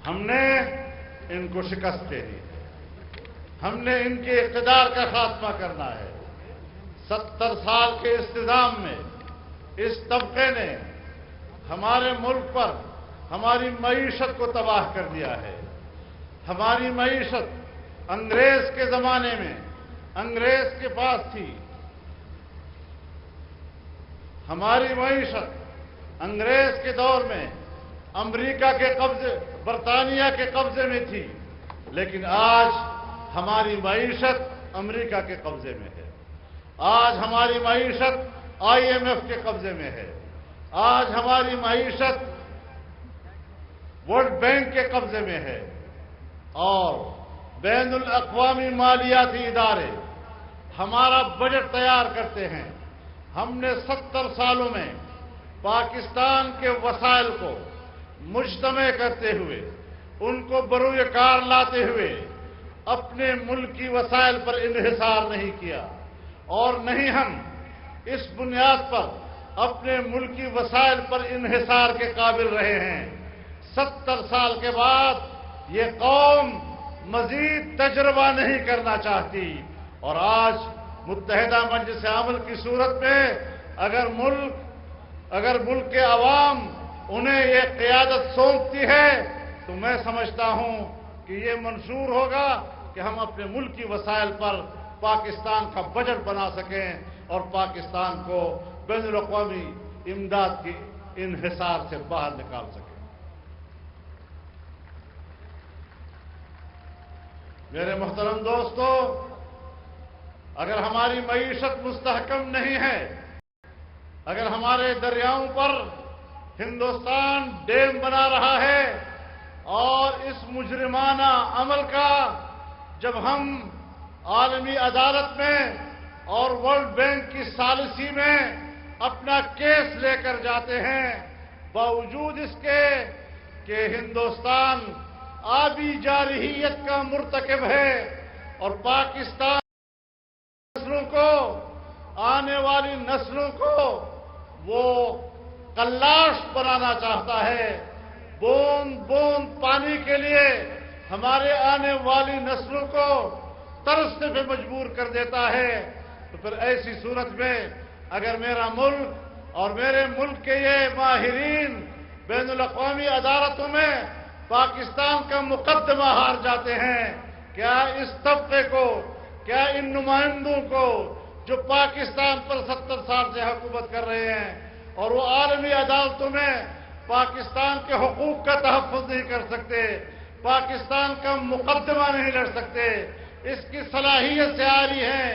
ہم نے ان کو شکست دینی ہے، ہم نے ان کے اقتدار کا خاتمہ کرنا ہے۔ 70 سال کے انتظام میں اس طبقے نے ہمارے ملک پر ہماری معیشت کو تباہ کر دیا ہے۔ ہماری معیشت انگریز کے زمانے میں انگریز کے پاس تھی، ہماری معیشت انگریز کے دور میں امریکہ کے قبضے، برطانیہ کے قبضے میں تھی، لیکن آج ہماری معیشت امریکہ کے قبضے میں ہے۔ آج ہماری معیشت IMF کے قبضے میں ہے۔ آج ہماری معیشت ورلڈ بینک کے قبضے میں ہے، اور بین الاقوامی مالیاتی ادارے ہمارا بجٹ تیار کرتے ہیں۔ ہم نے 70 سالوں میں پاکستان کے وسائل کو مجتمع کرتے ہوئے، ان کو بروئے کار لاتے ہوئے اپنے ملکی وسائل پر انحصار نہیں کیا، اور نہیں ہم اس بنیاد پر اپنے ملکی وسائل پر انحصار کے قابل رہے ہیں۔ 70 سال کے بعد یہ قوم مزید تجربہ نہیں کرنا چاہتی، اور آج متحدہ مجلس عمل کی صورت میں اگر ملک کے عوام انہیں یہ قیادت سونپتی ہے تو میں سمجھتا ہوں کہ یہ منشور ہوگا کہ ہم اپنے ملکی وسائل پر پاکستان کا بجٹ بنا سکیں اور پاکستان کو بین الاقوامی امداد کی انحصار سے باہر نکال سکیں۔ میرے محترم دوستو، اگر ہماری معیشت مستحکم نہیں ہے، اگر ہمارے دریاؤں پر ہندوستان ڈیم بنا رہا ہے، اور اس مجرمانہ عمل کا جب ہم عالمی عدالت میں اور ورلڈ بینک کی ثالثی میں اپنا کیس لے کر جاتے ہیں، باوجود اس کے کہ ہندوستان آبی جارحیت کا مرتکب ہے اور پاکستان نسلوں کو، آنے والی نسلوں کو وہ کلاش بنانا چاہتا ہے، بوند بوند پانی کے لیے ہمارے آنے والی نسلوں کو ترسنے پہ مجبور کر دیتا ہے، تو پھر ایسی صورت میں اگر میرا ملک اور میرے ملک کے یہ ماہرین بین الاقوامی عدالتوں میں پاکستان کا مقدمہ ہار جاتے ہیں، کیا اس طبقے کو، کیا ان نمائندوں کو جو پاکستان پر 70 سال سے حکومت کر رہے ہیں اور وہ عالمی عدالتوں میں پاکستان کے حقوق کا تحفظ نہیں کر سکتے، پاکستان کا مقدمہ نہیں لڑ سکتے، اس کی صلاحیت سے آ رہی ہے،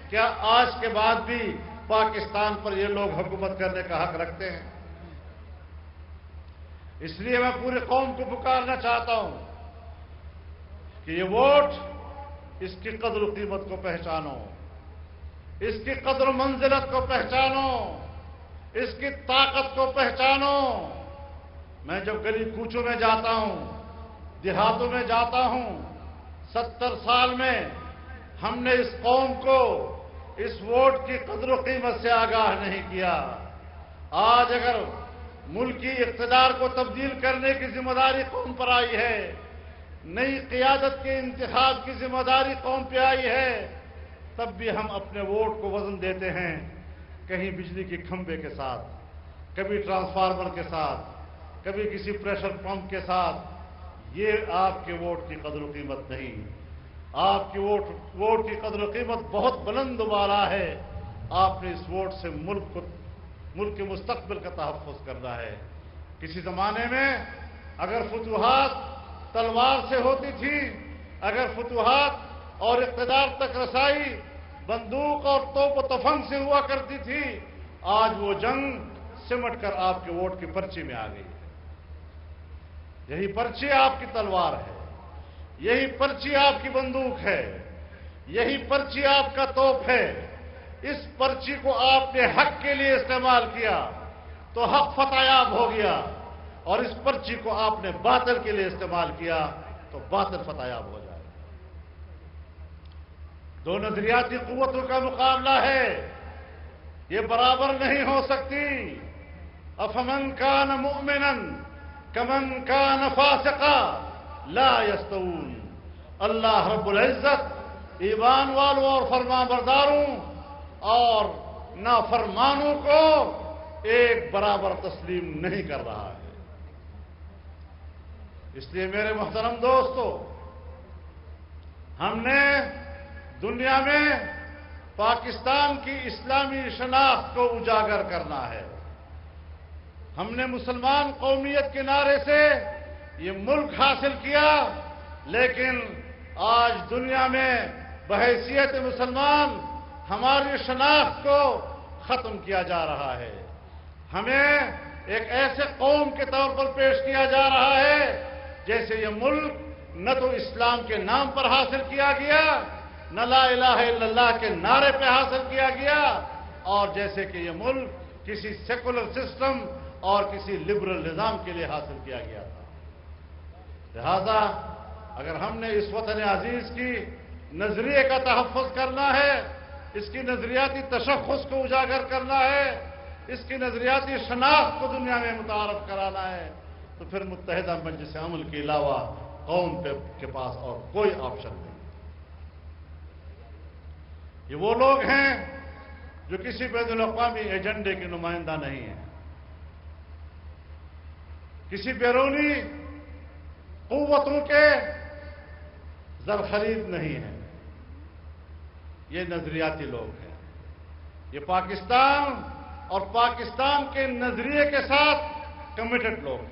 کیا آج کے بعد بھی پاکستان پر یہ لوگ حکومت کرنے کا حق رکھتے ہیں؟ اس لیے میں پوری قوم کو پکارنا چاہتا ہوں کہ یہ ووٹ، اس کی قدر و قیمت کو پہچانو، اس کی قدر و منزلت کو پہچانو، اس کی طاقت کو پہچانو۔ میں جب گلی کوچوں میں جاتا ہوں، دیہاتوں میں جاتا ہوں، 70 سال میں ہم نے اس قوم کو اس ووٹ کی قدر و قیمت سے آگاہ نہیں کیا۔ آج اگر ملکی اقتدار کو تبدیل کرنے کی ذمہ داری قوم پر آئی ہے، نئی قیادت کے انتخاب کی ذمہ داری قوم پہ آئی ہے، تب بھی ہم اپنے ووٹ کو وزن دیتے ہیں کہیں بجلی کے کھمبے کے ساتھ، کبھی ٹرانسفارمر کے ساتھ، کبھی کسی پریشر پمپ کے ساتھ۔ یہ آپ کے ووٹ کی قدر و قیمت نہیں، آپ کی ووٹ کی قدر و قیمت بہت بلند و بالا ہے۔ آپ نے اس ووٹ سے ملک کے مستقبل کا تحفظ کرنا ہے۔ کسی زمانے میں اگر فتوحات تلوار سے ہوتی تھی، اگر فتوحات اور اقتدار تک رسائی بندوق اور توپ و تفنگ سے ہوا کرتی تھی، آج وہ جنگ سمٹ کر آپ کے ووٹ کی پرچی میں آ گئی ہے۔ یہی پرچی آپ کی تلوار ہے، یہی پرچی آپ کی بندوق ہے، یہی پرچی آپ کا توپ ہے۔ اس پرچی کو آپ نے حق کے لیے استعمال کیا تو حق فتح یاب ہو گیا، اور اس پرچی کو آپ نے باطل کے لیے استعمال کیا تو باطل فتح یاب ہو جائے۔ دو نظریاتی قوتوں کا مقابلہ ہے، یہ برابر نہیں ہو سکتی۔ افمن کان مؤمنا کمن کان فاسقا، ला यस्तऊन। अल्लाह रब्बुल इज्जत ईमान वालों और फरमाबरदारों और नाफरमानों को एक बराबर तस्लीम नहीं कर रहा है। इसलिए मेरे मोहतरम दोस्तों, हमने दुनिया में पाकिस्तान की इस्लामी शनाख्त को उजागर करना है। हमने मुसलमान कौमियत के नारे से ये मुल्क हासिल किया, लेकिन आज दुनिया में बहैसियत मुसलमान हमारी शनाख्त को खत्म किया जा रहा है। हमें एक ऐसे कौम के तौर पर पेश किया जा रहा है जैसे ये मुल्क न तो इस्लाम के नाम पर हासिल किया गया, न ला इलाहा इल्लल्लाह के नारे पे हासिल किया गया, और जैसे कि ये मुल्क किसी सेकुलर सिस्टम और किसी लिबरल निजाम के लिए हासिल किया गया था। लिहाजा अगर हमने इस वतन अजीज की नजरिए का तहफ़्फ़ुज़ करना है, इसकी नजरियाती तशख़्ख़ुस को उजागर करना है, इसकी नजरियाती शनाख्त को दुनिया में मुतारफ कराना है, तो फिर मुत्तहिदा मजलिस अमल के अलावा कौम के पास और कोई ऑप्शन नहीं। ये वो लोग हैं जो किसी बैनुल अक़वामी एजेंडे के नुमाइंदा नहीं है, किसी बैरूनी कुव्वतों के ज़र-ख़रीद नहीं है। ये नजरियाती लोग हैं। ये पाकिस्तान और पाकिस्तान के नजरिए के साथ कमिटेड लोग हैं।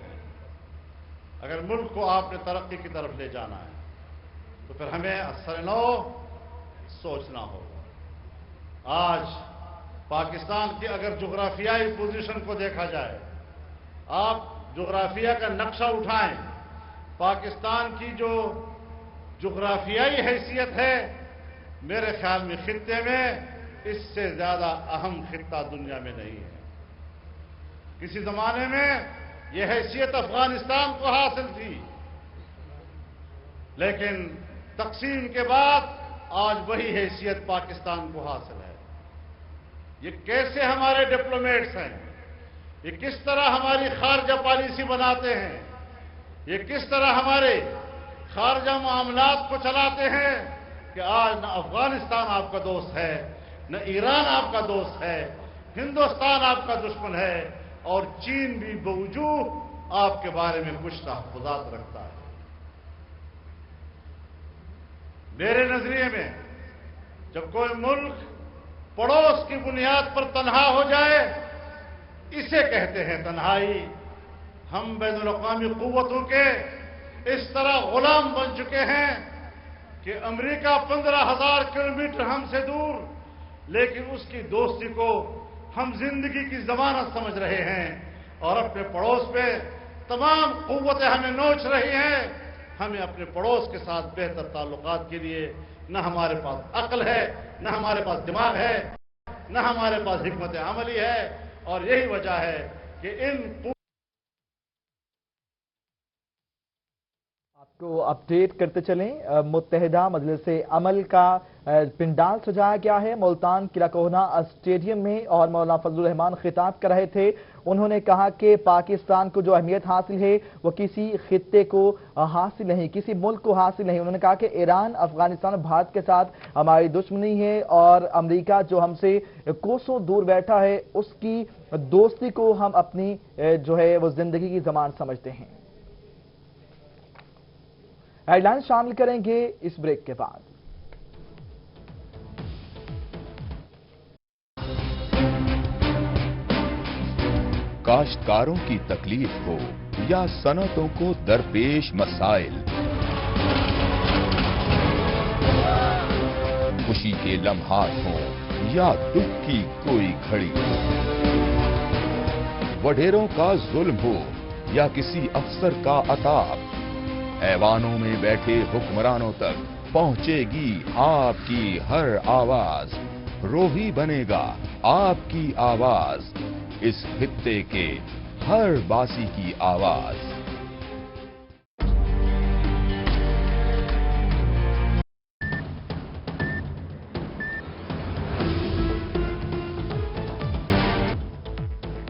अगर मुल्क को आपने तरक्की की तरफ ले जाना है तो फिर हमें असर-ए-नौ सोचना होगा। आज पाकिस्तान की अगर जुग्राफियाई पोजीशन को देखा जाए, आप जुग्राफिया का नक्शा उठाएं, पाकिस्तान की जो जुग्राफियाई हैसियत है, मेरे ख्याल में खित्ते में इससे ज्यादा अहम खित्ता दुनिया में नहीं है। किसी जमाने में यह हैसियत अफगानिस्तान को हासिल थी, लेकिन तकसीम के बाद आज वही हैसियत पाकिस्तान को हासिल है। ये कैसे हमारे डिप्लोमेट्स हैं, ये किस तरह हमारी खारजा पॉलिसी बनाते हैं, ये किस तरह हमारे खारजा मामलात को चलाते हैं कि आज न अफगानिस्तान आपका दोस्त है, न ईरान आपका दोस्त है, हिंदुस्तान आपका दुश्मन है, और चीन भी बावजूद आपके बारे में कुछ तहफ़्फ़ुज़ात रखता है। मेरे नजरिए में जब कोई मुल्क पड़ोस की बुनियाद पर तन्हा हो जाए, इसे कहते हैं तन्हाई। हम बैनुल अक़वामी क़ुव्वतों के इस तरह गुलाम बन चुके हैं कि अमेरिका 15,000 किलोमीटर हमसे दूर, लेकिन उसकी दोस्ती को हम जिंदगी की जमानत समझ रहे हैं, और अपने पड़ोस पे तमाम क़ुव्वतें हमें नोच रही हैं। हमें अपने पड़ोस के साथ बेहतर ताल्लुकात के लिए न हमारे पास अक्ल है, न हमारे पास दिमाग है, न हमारे पास हिकमत अमली है, और यही वजह है कि इन आपको अपडेट करते चलें। मुत्तहिदा मजलिस अमल का पिंडाल सजाया गया है मुल्तान किला कोहना स्टेडियम में, और मौलाना फजलुर रहमान खिताब कर रहे थे। उन्होंने कहा कि पाकिस्तान को जो अहमियत हासिल है वो किसी खित्ते को हासिल नहीं, किसी मुल्क को हासिल नहीं। उन्होंने कहा कि ईरान, अफगानिस्तान, भारत के साथ हमारी दुश्मनी है, और अमेरिका जो हमसे कोसों दूर बैठा है उसकी दोस्ती को हम अपनी जो है वो जिंदगी की ज़मान समझते हैं। हेडलाइन शामिल करेंगे इस ब्रेक के बाद। काश्तकारों की तकलीफ हो या सनतों को दरपेश मसाइल, खुशी के लम्हात हों या दुख की कोई घड़ी, वडेरों का जुल्म हो या किसी अफसर का अताब, ऐवानों में बैठे हुक्मरानों तक पहुंचेगी आपकी हर आवाज, रोही बनेगा आपकी आवाज, इस खित्ते के हर बासी की आवाज।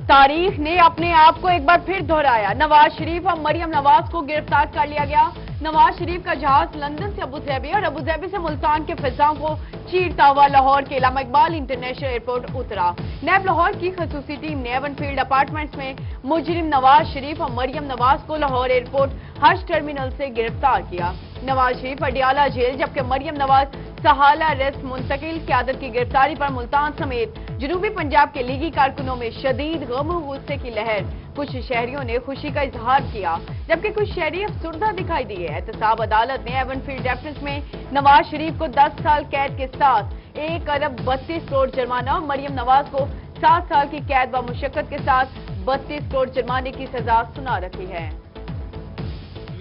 तारीख ने अपने आप को एक बार फिर दोहराया। नवाज शरीफ और मरियम नवाज को गिरफ्तार कर लिया गया। नवाज शरीफ का जहाज लंदन से अबुधाबी और अबुधाबी से मुल्तान के फिजाओं को चीरता हुआ लाहौर के इलामा इकबाल इंटरनेशनल एयरपोर्ट उतरा। नैब लाहौर की खसूसी टीम ने एवनफील्ड अपार्टमेंट्स में मुजरिम नवाज शरीफ और मरियम नवाज को लाहौर एयरपोर्ट हज टर्मिनल से गिरफ्तार किया। नवाज शरीफ अडियाला जेल जबकि मरियम नवाज सहाला रेस्ट मुंतकिल। क़यादत की गिरफ्तारी पर मुल्तान समेत जनूबी पंजाब के लीगी कारकुनों में शदीद गम और गुस्से की लहर। कुछ शहरियों ने खुशी का इजहार किया जबकि कुछ शहरी अफसुर्दा दिखाई दिए। एहतसाब अदालत ने एवनफील्ड रेफरेंस में नवाज शरीफ को 10 साल कैद के साथ 1 अरब 32 करोड़ जुर्माना और मरियम नवाज को 7 साल की कैद व मुशक्कत के साथ 32 करोड़ जुर्माने की सजा सुना रखी है।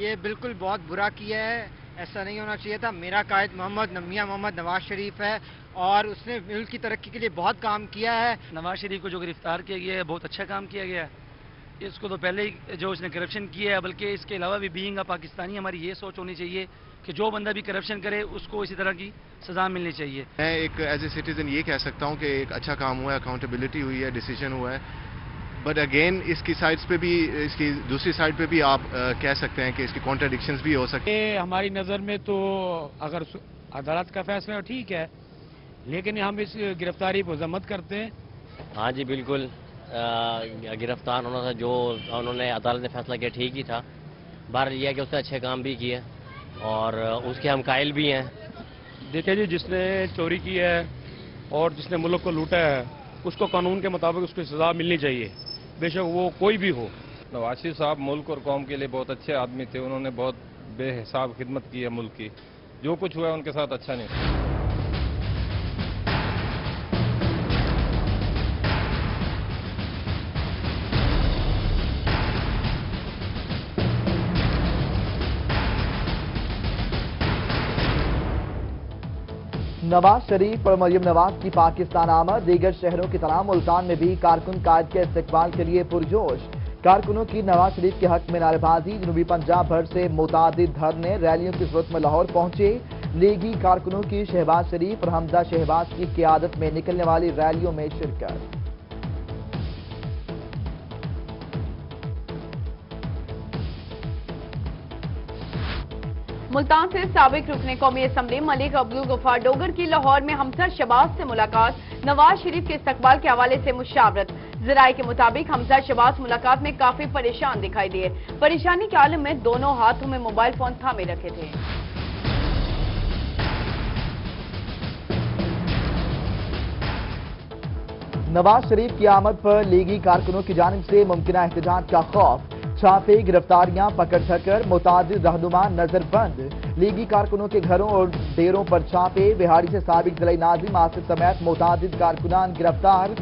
ये बिल्कुल बहुत बुरा किया है, ऐसा नहीं होना चाहिए था। मेरा कायद मियां मोहम्मद नवाज शरीफ है और उसने मुल्क की तरक्की के लिए बहुत काम किया है। नवाज शरीफ को जो गिरफ्तार किया गया है बहुत अच्छा काम किया गया है। इसको तो पहले ही जो उसने करप्शन किया है, बल्कि इसके अलावा भी बीइंग अ पाकिस्तानी हमारी ये सोच होनी चाहिए कि जो बंदा भी करप्शन करे उसको इसी तरह की सजा मिलनी चाहिए। मैं एक एज ए सिटीजन ये कह सकता हूँ कि एक अच्छा काम हुआ है, अकाउंटेबिलिटी हुई है, डिसीजन हुआ है। बट अगेन इसकी साइड्स पे भी, इसकी दूसरी साइड पे भी आप कह सकते हैं कि इसकी कॉन्ट्राडिक्शंस भी हो सकते हैं। हमारी नज़र में तो अगर अदालत का फैसला ठीक है, लेकिन हम इस गिरफ्तारी को मजम्मत करते हैं। हाँ जी बिल्कुल, गिरफ्तार होना था, जो उन्होंने अदालत ने फैसला किया ठीक ही था। बहरहाल यह है कि उसने अच्छे काम भी किए और उसके हम कायल भी हैं। देखिए जी, जिसने चोरी की है और जिसने मुल्क को लूटा है उसको कानून के मुताबिक उसको सजा मिलनी चाहिए, बेशक वो कोई भी हो। नवाज शरीफ साहब मुल्क और कौम के लिए बहुत अच्छे आदमी थे। उन्होंने बहुत बेहिसाब खिदमत की है मुल्क की। जो कुछ हुआ उनके साथ अच्छा नहीं। नवाज शरीफ और मरियम नवाज की पाकिस्तान आमद। दीगर शहरों की तरह मुल्तान में भी कारकुन कायद के इस्तकबाल के लिए पुरजोश। कारकुनों की नवाज शरीफ के हक में नारेबाजी। जनूबी पंजाब भर से मुतादिद धरने रैलियों की सूरत में लाहौर पहुंचे। लीगी कारकुनों की शहबाज शरीफ और हमजा शहबाज की क़यादत में निकलने वाली रैलियों में शिरकत। मुल्तान से साबिक रुकने कौमी असम्बली मलिक अब्दुल गफ्फार डोगर की लाहौर में हमजा शहबाज से मुलाकात। नवाज शरीफ के इस्तकबाल के हवाले से मुशावरत। ज़राए के मुताबिक हमजा शहबाज मुलाकात में काफी परेशान दिखाई दिए। परेशानी के आलम में दोनों हाथों में मोबाइल फोन थामे रखे थे। नवाज शरीफ की आमद पर लीगी कारकुनों की जानिब से मुमकिना एहतजाज का खौफ। छापे, गिरफ्तारियां, पकड़ धकड़, मुतादिद रहनुमा नजरबंद। लीगी कारकुनों के घरों और डेरों पर छापे। बिहाड़ी से साबिक जिला नाजिम आसिफ समेत मुतादिद कारकुनान गिरफ्तार।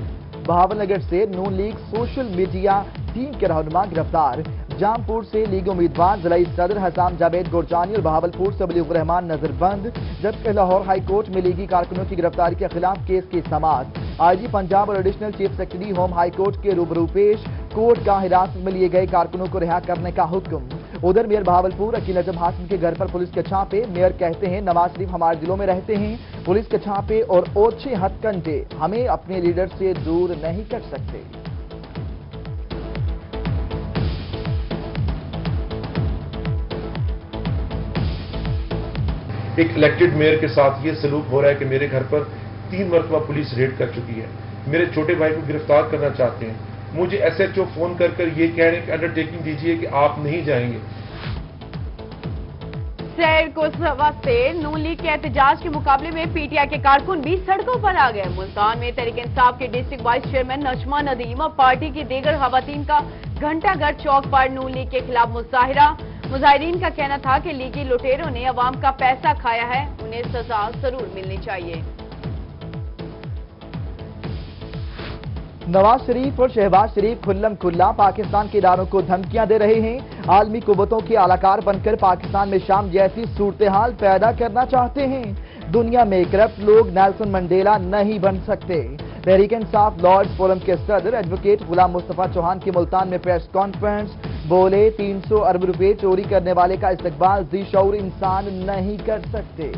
बहावलनगर से नून लीग सोशल मीडिया टीम के रहनुमा गिरफ्तार। जामपुर से लीग उम्मीदवार जिला सदर हसाम जावेद गोरजानी और बहावलपुर से बलीगुर रहमान नजरबंद। जबकि लाहौर हाई कोर्ट में लीगी कारकुनों की गिरफ्तारी के खिलाफ केस की समाअत। आईजी पंजाब और additional chief secretary home high court के रूबरू पेश। कोर्ट का हिरासत में लिए गए कारकुनों को रिहा करने का हुक्म। उधर मेयर बहावलपुर अकील नजम हाशिम के घर पर पुलिस के छापे। मेयर कहते हैं नवाज शरीफ हमारे दिलों में रहते हैं। पुलिस के छापे और ओछे हथकंडे हमें अपने लीडर से दूर नहीं कर सकते। एक इलेक्टेड मेयर के साथ ये सलूक हो रहा है कि मेरे घर पर 3 मरतबा पुलिस रेड कर चुकी है। मेरे छोटे भाई को गिरफ्तार करना चाहते हैं। मुझे एसएचओ फोन कर ये कह रहे हैं कि अंडरटेकिंग दीजिए कि आप नहीं जाएंगे। शहर को से नून लीग के एहतजाज के मुकाबले में पीटीआई के कारकुन भी सड़कों पर आ गए। मुल्तान में तहरीक इंसाफ के district vice chairman Najma Nadeem और पार्टी की दीगर खवातीन का घंटाघर चौक पर नून लीग के खिलाफ मुजाहिरा। मुजाहिरीन का कहना था कि लीगी लुटेरों ने अवाम का पैसा खाया है, उन्हें सजा जरूर मिलनी चाहिए। नवाज शरीफ और शहबाज शरीफ खुल्लम खुल्ला पाकिस्तान के इदारों को धमकियां दे रहे हैं। आलमी कुव्वतों के आलाकार बनकर पाकिस्तान में शाम जैसी सूरत हाल पैदा करना चाहते हैं। दुनिया में करप्ट लोग नेल्सन मंडेला नहीं बन सकते। तहरीक इंसाफ लॉर्ड्स फोरम के सदर एडवोकेट गुलाम मुस्तफा चौहान की मुल्तान में प्रेस कॉन्फ्रेंस। बोले 300 अरब रुपए चोरी करने वाले का इस्तकबाल ज़ी-शऊर इंसान नहीं कर सकते।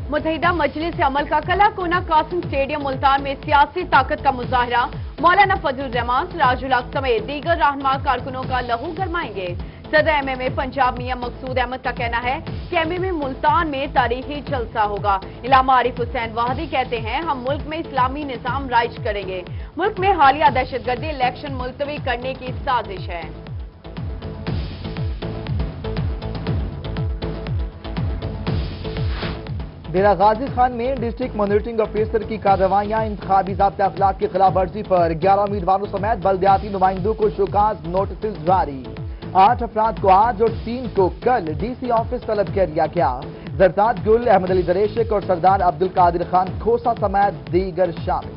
मुत्तहिदा मजलिस अमल का कला कोना कासिम स्टेडियम मुल्तान में सियासी ताकत का मुजाहरा। मौलाना फजलुर रहमान, सिराजुल हक समेत दीगर रहनुमा कारकुनों का लहू गरमाएंगे। सदर MMA पंजाब मियां मकसूद अहमद का कहना है कि MMA मुल्तान में तारीखी जलसा होगा। इलामा आरिफ हुसैन वाहदी कहते हैं, हम मुल्क में इस्लामी निजाम राइज करेंगे। मुल्क में हालिया दहशतगर्दी इलेक्शन मुलतवी करने की साजिश है। डेरा गाजी खान में डिस्ट्रिक्ट मॉनिटरिंग ऑफिसर की कार्रवाइयां इंतखाबी ज़ाब्ते अखलाक की खिलाफ वर्जी पर 11 उम्मीदवारों समेत बल्दियाती नुमाइंदों को शोकाज नोटिस जारी। 8 अफराद को आज और 3 को कल DC ऑफिस तलब कर लिया गया। जरदाद गुल, अहमद अली दरेशिक और सरदार अब्दुल कादिर खान खोसा समेत दीगर शामिल।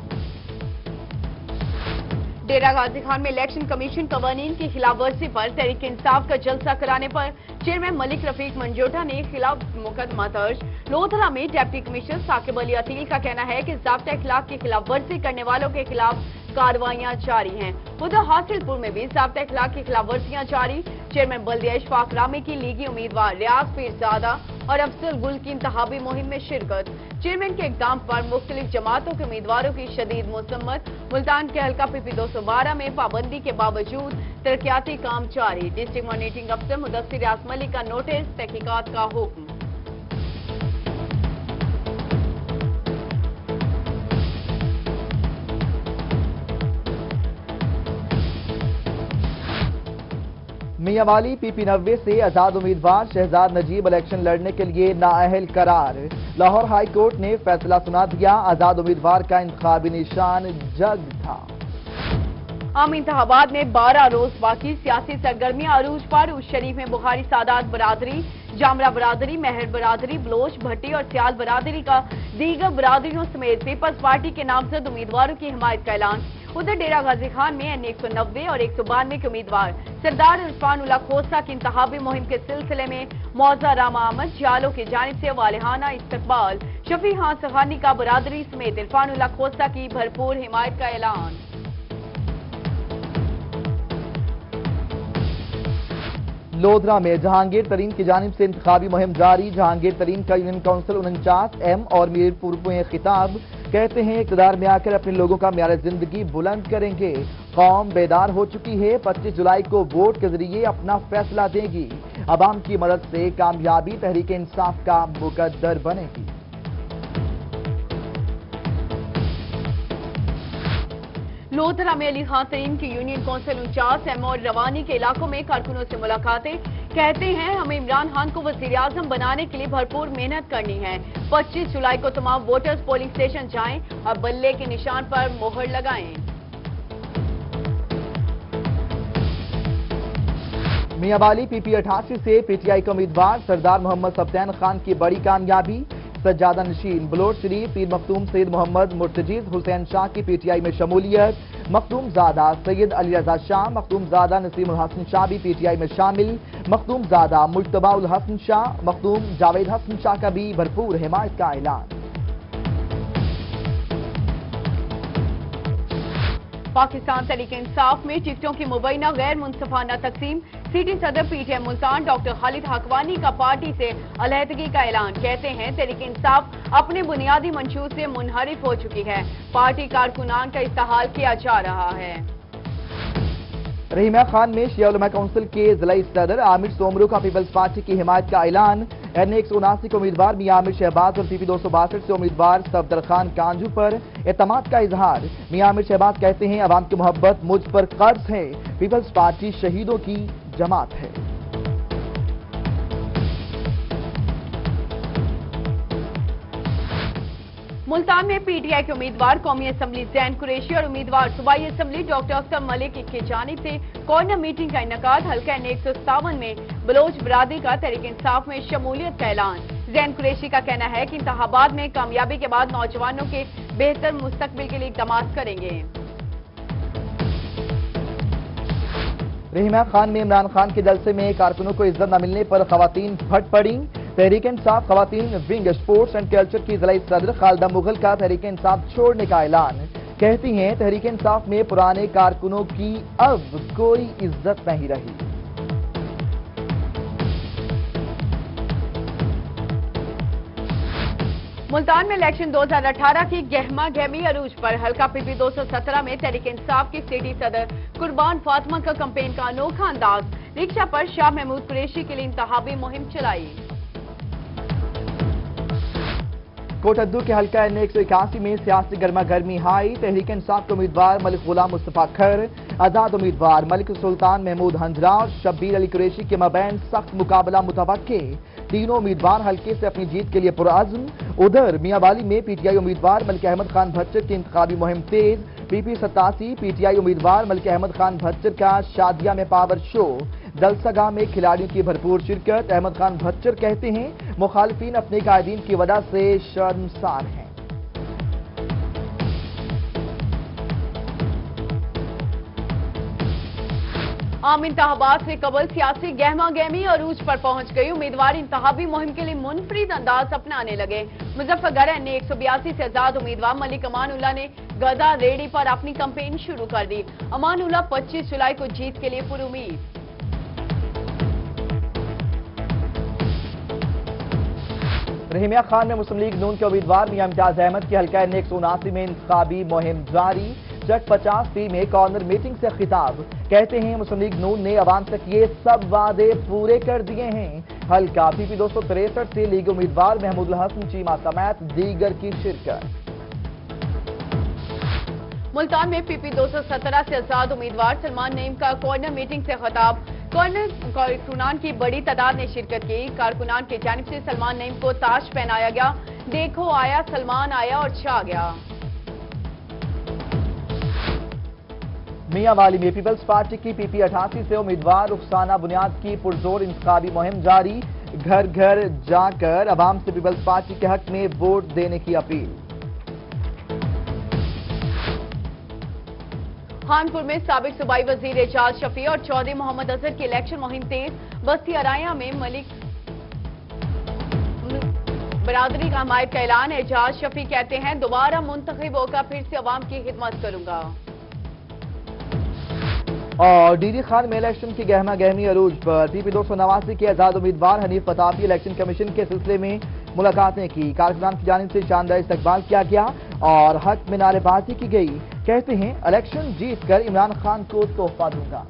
डेरा गाजी खान में इलेक्शन कमीशन कवानीन की खिलाफ वर्जी पर तहरीक इंसाफ का जलसा कराने पर चेयरमैन मलिक रफीक मंजोटा ने खिलाफ मुकदमा दर्ज। लोधरा में डिप्टी कमिश्नर साकिब अली अतील का कहना है कि ज़ाब्ते अखलाक की खिलाफ वर्जी करने वालों के खिलाफ कार्रवाइयां जारी हैं। उधर हासिलपुर में भी ज़ाब्ते अखलाक की खिलाफ वर्जियां जारी। चेयरमैन बल्दिया इशफाक रामी की लीगी उम्मीदवार रियाज पीरजादा और अफजल गुल की इंतखाबी मुहिम में शिरकत। चेयरमैन के इक़दाम पर मुख्तलिफ जमातों के उम्मीदवारों की शदीद मुसम्मत। मुल्तान के हल्का PP 212 में पाबंदी के बावजूद तरक्याती काम जारी। डिस्ट्रिक्ट मॉनिटरिंग अफसर मुदस्सिर आसमली का नोटिस, तहकीकात का हुक्म। मियांवाली PP 90 से आजाद उम्मीदवार शहजाद नजीब इलेक्शन लड़ने के लिए नाअहल करार। लाहौर हाई कोर्ट ने फैसला सुना दिया, आजाद उम्मीदवार का इंतखाबी निशान जग था। आम इंतखाबात में 12 रोज बाकी, सियासी सरगर्मियां अरूज पर। उस शरीफ में बुखारी सादात बरादरी, जामरा बरादरी, महर बरादरी, बलोच, भट्टी और सियाल बरादरी का दीगर बरादरियों समेत पीपल्स पार्टी के नामजद उम्मीदवारों की हिमायत का ऐलान। उधर डेरा गाजी खान में N 190 और 192 के उम्मीदवार सरदार इरफान उल्लाह खोसा की इंतखाबी मुहिम के सिलसिले में मौजा रामा अहमद जियालों की जानिब से वालिहाना इस्तकबाल। शफी खान सखानी का बरादरी समेत इरफान उल्लाह खोसा की भरपूर हिमायत का ऐलान। लोधरा में जहांगीर तरीन की जानिब से इंतखाबी मुहिम जारी। जहांगीर तरीन का यूनियन काउंसिल 49M और मीरपुर में खिताब, कहते हैं इक़्तिदार में आकर अपने लोगों का म्यार जिंदगी बुलंद करेंगे। कौम बेदार हो चुकी है, 25 जुलाई को वोट के जरिए अपना फैसला देगी। अवाम की मदद से कामयाबी तहरीक इंसाफ का मुकद्दर बनेगी। लोधरा में अली खान तरीन की यूनियन काउंसिल 49M और रवानी के इलाकों में कारकुनों से मुलाकातें। कहते हैं हमें इमरान खान को वज़ीर आज़म बनाने के लिए भरपूर मेहनत करनी है। 25 जुलाई को तमाम वोटर्स पोलिंग स्टेशन जाएं और बल्ले के निशान पर मोहर लगाएं। मियांवाली PP 88 से PTI के उम्मीदवार सरदार मोहम्मद सब्तैन खान की बड़ी कामयाबी। सज्जादा नशीन बलोच शरीफ पीर मखदूम सैयद मोहम्मद मुर्तजीज हुसैन शाह की PTI में शमूलियत। मखदूम ज़ादा सैयद अली रज़ा शाह, मखदूम ज़ादा नसीम उल हसन शाह भी PTI में शामिल। मखदूम ज़ादा मुज्तबा उल हसन शाह, मखदूम जावेद हसन शाह का भी भरपूर हिमायत का ऐलान। पाकिस्तान तहरीक इंसाफ में टिकटों की मुबैना गैर मुनसफाना तकसीम। सिटी सदर PTI मुल्तान डॉक्टर खालिद हकवानी का पार्टी से अलहदगी का ऐलान। कहते हैं तहरीक इंसाफ अपने बुनियादी मंशूर से मुनहरिफ हो चुकी है। पार्टी कारकुनान का इस्तेहाल किया जा रहा है। रहीमा खान में शिया उलमा काउंसिल के जिला सदर आमिर सोमरू का पीपल्स पार्टी की हिमायत का ऐलान। N 179 के उम्मीदवार मियां आमिर शहबाज और PP 262 से उम्मीदवार सफदर खान कांजू पर एतमाद का इजहार। मियां आमिर शहबाज कहते हैं अवाम की मोहब्बत मुझ पर कर्ज है, पीपल्स पार्टी शहीदों की जमात है। मुल्तान में PTI के उम्मीदवार कौमी असम्बली जैन कुरैशी और उम्मीदवार सूबाई असम्बली डॉक्टर अख्तर मलिक की जानिब से कॉर्नर मीटिंग का इनकाद। हल्का N 157 में बलोच बरादरी का तहरीक इंसाफ में शमूलियत का ऐलान। जैन कुरैशी का कहना है कि इंतखाबात में कामयाबी के बाद नौजवानों के बेहतर मुस्तकबिल के लिए इक़दाम करेंगे। रहीमा खान में इमरान खान के जलसे में कारकुनों को इज्जत न मिलने पर खवातीन फट पड़ी। तहरीक इंसाफ खवातीन विंग स्पोर्ट्स एंड कल्चर की जिला सदर खालिदा मुगल का तहरीक इंसाफ छोड़ने का ऐलान। कहती हैं तहरीक इंसाफ में पुराने कारकुनों की अब कोई इज्जत नहीं रही। मुल्तान में इलेक्शन 2018 की गहमा गहमी अरूज पर हल्का PP 217 में तहरीक इंसाफ की सिटी सदर कुर्बान फातिमा का कैंपेन का अनोखा अंदाज। रिक्शा पर शाह महमूद कुरैशी के लिए इंतखाबी मुहिम चलाई। कोटद्दू के हल्का N 181 में सियासी गर्मा गर्मी हाई। तहरीक इंसाफ के उम्मीदवार मलिक गुलाम मुस्तफा खर, आजाद उम्मीदवार मलिक सुल्तान महमूद हंजरा और शब्बीर अली कुरैशी के मबैन सख्त मुकाबला मुतवक्के। तीनों उम्मीदवार हल्के से अपनी जीत के लिए पुरअज़्म। उधर मियांवाली में PTI उम्मीदवार मलिक अहमद खान भच्चर की इंतखाबी मुहिम तेज। PP 87 PTI उम्मीदवार मलिक अहमद खान भच्चर का शादिया में पावर शो। दलसगा में खिलाड़ियों की भरपूर शिरकत। अहमद खान भच्चर कहते हैं मुखालिफिन अपने कायदीन की वजह से शर्मसार हैं। आम इंतखाबात से कबल सियासी गहमा गहमी अरूज पर पहुंच गई। उम्मीदवार इंतखाबी मुहिम के लिए मुनफरिद अंदाज अपनाने लगे। मुजफ्फरगढ़ N 182 से आजाद उम्मीदवार मलिक अमानुल्लाह ने गदा रेडी पर अपनी कैंपेन शुरू कर दी। अमानुल्लाह 25 जुलाई को जीत के लिए पुरुमीद। रहीमिया खान में मुस्लिम लीग नून के उम्मीदवार मियां इम्तियाज अहमद की हल्का N 179 में इंतखाबी मुहिम जारी। चक 50 में कॉर्नर मीटिंग से खिताब। कहते हैं मुस्लिम लीग नून ने अवाम तक ये सब वादे पूरे कर दिए हैं। हल्का PP 263 से लीग उम्मीदवार महमूद हसन चीमा समेत दीगर की शिरकत। मुल्तान में PP 217 से आजाद उम्मीदवार सलमान नईम का कॉर्नर मीटिंग से खिताब। कारकुनान की बड़ी तादाद ने शिरकत की। कारकुनान की जानिब से सलमान नईम को ताज पहनाया गया। देखो आया सलमान आया और छा गया। मियांवाली में पीपल्स पार्टी की PP 88 से उम्मीदवार रुखसाना बुनियाद की पुरजोर इंतखाबी मुहिम जारी। घर घर जाकर अवाम से पीपल्स पार्टी के हक में वोट देने की अपील। खानपुर में साबिक सूबाई वजीर एजाज शफी और चौधरी मोहम्मद अजहर की इलेक्शन मुहिम तेज। बस्ती अराया में मलिक बरादरी का हमायत का ऐलान। एजाज शफी कहते हैं दोबारा मुंतखब होकर फिर से अवाम की खिदमत करूंगा। और डीडी खान में इलेक्शन की गहमा गहमी अरूज पर PP 289 के आजाद उम्मीदवार हनीफ पताफी इलेक्शन कमीशन के सिलसिले में मुलाकातें की। कारकुनान की जानिब से शानदार इस्तकबाल किया गया और हक में नारेबाजी की गई। कहते हैं इलेक्शन जीत कर इमरान खान को तोहफा दूंगा।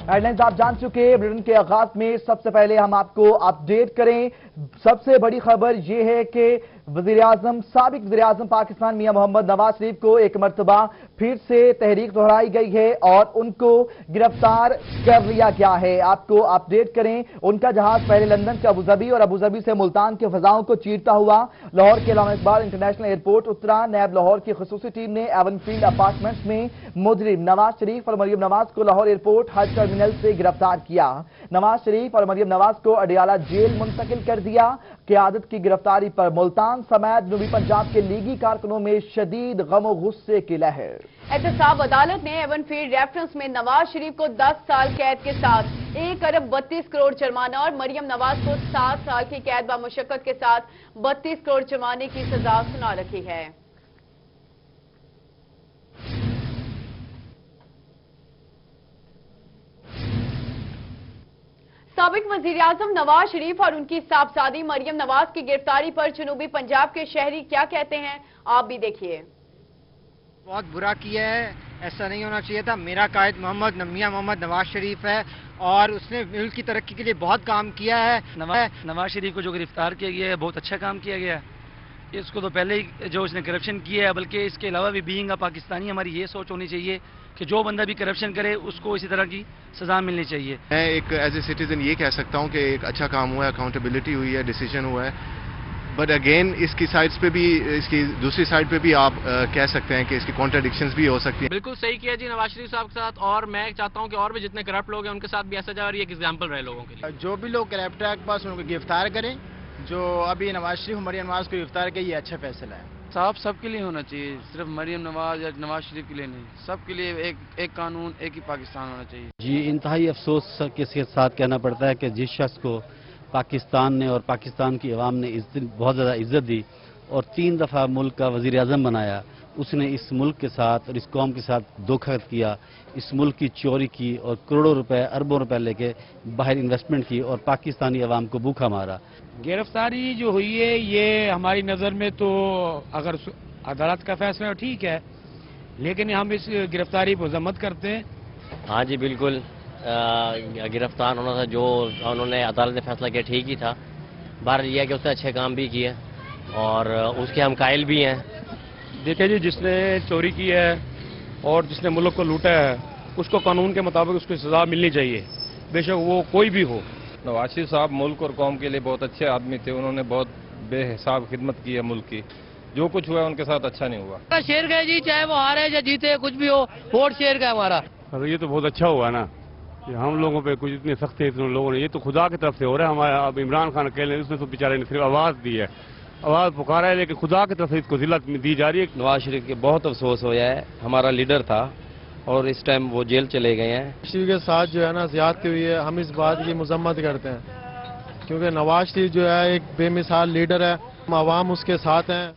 हेडलाइंस आप जान चुके। बुलेटिन के आगाज में सबसे पहले हम आपको अपडेट करें। सबसे बड़ी खबर यह है कि साबिक वज़ीर आज़म पाकिस्तान मियां मोहम्मद नवाज शरीफ को एक मर्तबा फिर से तहरीक दोहराई गई है और उनको गिरफ्तार कर लिया गया है। आपको अपडेट करें, उनका जहाज पहले लंदन से अबूधाबी और अबूधाबी से मुल्तान के फजाओं को चीरता हुआ लाहौर के अल्लामा इकबाल इंटरनेशनल एयरपोर्ट उतरा। नैब लाहौर की खुसूसी टीम ने एवनफील्ड अपार्टमेंट्स में मुजरिम नवाज शरीफ और मरियम नवाज को लाहौर एयरपोर्ट हज टर्मिनल से गिरफ्तार किया। नवाज शरीफ और मरियम नवाज को अडियाला जेल मुंतकिल कर दिया। क़यादत की गिरफ्तारी पर मुल्तान समेत जनूबी पंजाब के लीगी कारकुनों में शदीद गम गुस्से की लहर। एहतसाब अदालत ने एवनफील्ड रेफरेंस में नवाज शरीफ को 10 साल कैद के साथ 1 अरब 32 करोड़ जुर्माना और मरियम नवाज को 7 साल की कैद व मुशक्कत के साथ 32 करोड़ जुर्माने की सजा सुना रखी है। साबिक वजीर आजम नवाज शरीफ और उनकी साहबजादी मरियम नवाज की गिरफ्तारी पर जनूबी पंजाब के शहरी क्या कहते हैं, आप भी देखिए। बहुत बुरा किया है, ऐसा नहीं होना चाहिए था। मेरा कायद मियां मोहम्मद नवाज शरीफ है और उसने मुल्क की तरक्की के लिए बहुत काम किया है। नवाज शरीफ को जो गिरफ्तार किया गया है बहुत अच्छा काम किया गया है। इसको तो पहले ही जो उसने करप्शन किया है, बल्कि इसके अलावा भी बीइंग अ पाकिस्तानी हमारी ये सोच होनी चाहिए कि जो बंदा भी करप्शन करे उसको इसी तरह की सजा मिलनी चाहिए। मैं एक एज ए सिटीजन ये कह सकता हूँ कि एक अच्छा काम हुआ है, अकाउंटेबिलिटी हुई है, डिसीजन हुआ है। बट अगेन इसकी साइड्स पे भी, इसकी दूसरी साइड पे भी आप कह सकते हैं कि इसकी कॉन्ट्राडिक्शंस भी हो सकती हैं। बिल्कुल सही किया जी नवाज शरीफ साहब के साथ, और मैं चाहता हूं कि और भी जितने करप्ट लोग हैं उनके साथ भी ऐसा जाए और ये एक एग्जाम्पल रहे लोगों के लिए। जो भी लोग करप्ट है के पास उनको गिरफ्तार करें। जो अभी नवाज शरीफ मरियम नवाज को गिरफ्तार किया, ये अच्छा फैसला है। साहब सबके लिए होना चाहिए, सिर्फ मरियम नवाज या नवाज शरीफ के लिए नहीं, सबके लिए एक कानून, एक ही पाकिस्तान होना चाहिए। जी इंतहाई अफसोस के साथ कहना पड़ता है कि जिस शख्स को पाकिस्तान ने और पाकिस्तान की अवाम ने इस दिन बहुत ज़्यादा इज्जत दी और 3 दफ़ा मुल्क का वज़ीर आज़म बनाया, उसने इस मुल्क के साथ और इस कौम के साथ धोखा किया, इस मुल्क की चोरी की और करोड़ों रुपए अरबों रुपए लेके बाहर इन्वेस्टमेंट की और पाकिस्तानी अवाम को भूखा मारा। गिरफ्तारी जो हुई है ये हमारी नज़र में तो अगर अदालत का फैसला ठीक है, लेकिन हम इस गिरफ्तारी को मजम्मत करते हैं। हाँ जी बिल्कुल, गिरफ्तार होना था, जो उन्होंने अदालत ने फैसला किया ठीक ही था। बहरहाल यह है कि उसने अच्छे काम भी किए और उसके हम कायल भी हैं। देखिए जी, जिसने चोरी की है और जिसने मुल्क को लूटा है उसको कानून के मुताबिक उसको सजा मिलनी चाहिए, बेशक वो कोई भी हो। नवाज शरीफ साहब मुल्क और कौम के लिए बहुत अच्छे आदमी थे, उन्होंने बहुत बेहिसाब खिदमत की है मुल्क की। जो कुछ हुआ उनके साथ अच्छा नहीं हुआ। शेर का जी, चाहे वो हारे या जीते कुछ भी हो, वोट शेर का हमारा। ये तो बहुत अच्छा हुआ ना, हम लोगों पे कुछ इतनी सख्ती इतने लोगों ने, ये तो खुदा की तरफ से हो रहा है। हमारा अब इमरान खान अकेले, उसने तो बेचारे ने सिर्फ आवाज़ दी है, आवाज़ पुकारा है, लेकिन खुदा की तरफ से इसको जिल्लत दी जा रही है। नवाज शरीफ के बहुत अफसोस होया है, हमारा लीडर था और इस टाइम वो जेल चले गए हैं। शरीफ के साथ जो है ना ज्यादती हुई है, हम इस बात की मजम्मत करते हैं, क्योंकि नवाज शरीफ जो है एक बेमिसाल लीडर है, हम आवाम उसके साथ हैं।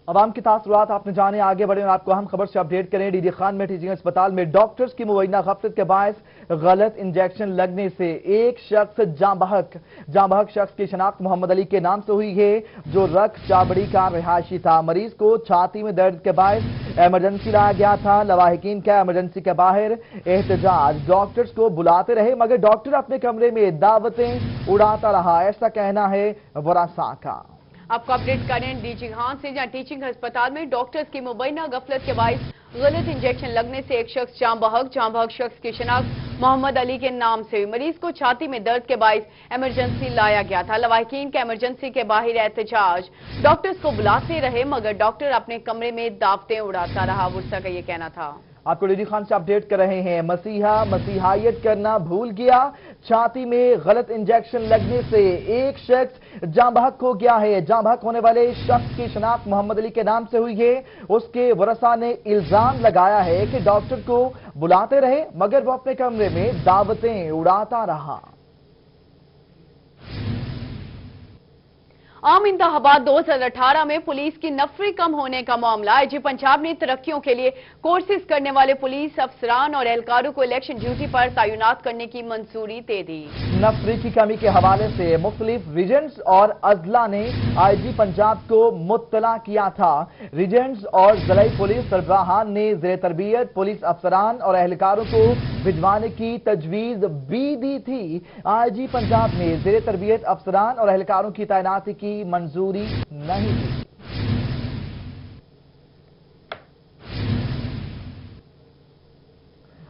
अवाम की तासुरात आपने जाने, आगे बढ़े और आपको अहम खबर से अपडेट करें। डीडी खान में टीचिंग अस्पताल में डॉक्टर्स की मुबैना गफलत के बायस गलत इंजेक्शन लगने से एक शख्स जाँ बहक शख्स की शनाख्त मोहम्मद अली के नाम से हुई है, जो रख चाबड़ी का रिहायशी था। मरीज को छाती में दर्द के बायस इमरजेंसी लाया गया था। लवाहिकीन का इमरजेंसी के बाहर एहतजाज, डॉक्टर्स को बुलाते रहे मगर डॉक्टर अपने कमरे में दावतें उड़ाता रहा, ऐसा कहना है वरासा का। आपको अपडेट करें डीजी खान से, जहां टीचिंग अस्पताल में डॉक्टर्स की मुबैना गफलत के बायस गलत इंजेक्शन लगने से एक शख्स जाँ बहक शख्स की शनाख्त मोहम्मद अली के नाम से हुई। मरीज को छाती में दर्द के बायस इमरजेंसी लाया गया था। लवाहिकीन के इमरजेंसी के बाहर एहतजाज, डॉक्टर्स को बुलाते रहे मगर डॉक्टर अपने कमरे में दावतें उड़ाता रहा, वुरसा का ये कहना था। आपको डीडी खान से अपडेट कर रहे हैं। मसीहायत करना भूल गया, छाती में गलत इंजेक्शन लगने से एक शख्स जाँ बहक हो गया है। जाँ बहक होने वाले शख्स की शनाख्त मोहम्मद अली के नाम से हुई है। उसके वरसा ने इल्जाम लगाया है कि डॉक्टर को बुलाते रहे मगर वो अपने कमरे में दावतें उड़ाता रहा। आम इंतखाबात 2018 में पुलिस की नफरी कम होने का मामला। आईजी पंजाब ने तरक्कियों के लिए कोर्सेज करने वाले पुलिस अफसरान और एहलकारों को इलेक्शन ड्यूटी पर तैनात करने की मंजूरी दे दी। नफरी की कमी के हवाले से मुख्तलिफ रीजेंट्स और अजला ने आईजी पंजाब को मुत्तला किया था। रीजेंट्स और ज़िला पुलिस सरबराहान ने ज़ेर तरबियत पुलिस अफसरान और एहलकारों को भिजवाने की तजवीज भी दी थी। आईजी पंजाब ने ज़ेर तरबियत अफसरान और एहलकारों की तैनाती की मंजूरी नहीं दी।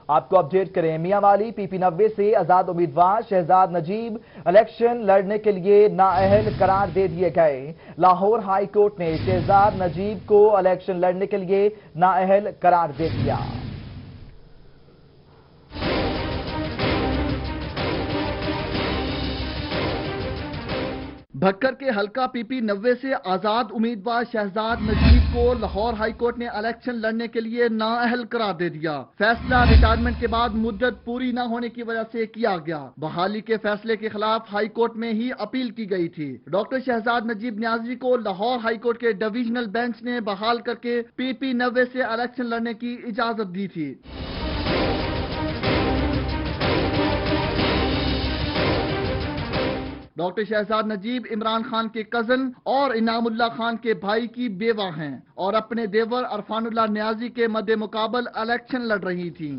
आपको अपडेट करें, मियांवाली PP90 से आजाद उम्मीदवार शहजाद नजीब इलेक्शन लड़ने के लिए नाअहल करार दे दिए गए। लाहौर हाई कोर्ट ने शहजाद नजीब को इलेक्शन लड़ने के लिए नाअहल करार दे दिया। भक्कर के हल्का PP90 से आजाद उम्मीदवार शहजाद नजीब को लाहौर हाई कोर्ट ने इलेक्शन लड़ने के लिए नाअहल करार दे दिया। फैसला रिटायरमेंट के बाद मुद्दत पूरी न होने की वजह से किया गया। बहाली के फैसले के खिलाफ हाई कोर्ट में ही अपील की गई थी। डॉक्टर शहजाद नजीब न्याजी को लाहौर हाई कोर्ट के डिविजनल बेंच ने बहाल करके PP90 से इलेक्शन लड़ने की इजाजत दी थी। डॉक्टर शहजाद नजीब इमरान खान के कजन और इनामुल्लाह खान के भाई की बेवा हैं और अपने देवर अरफानुल्लाह न्याजी के मद्दे मुकाबल इलेक्शन लड़ रही थी।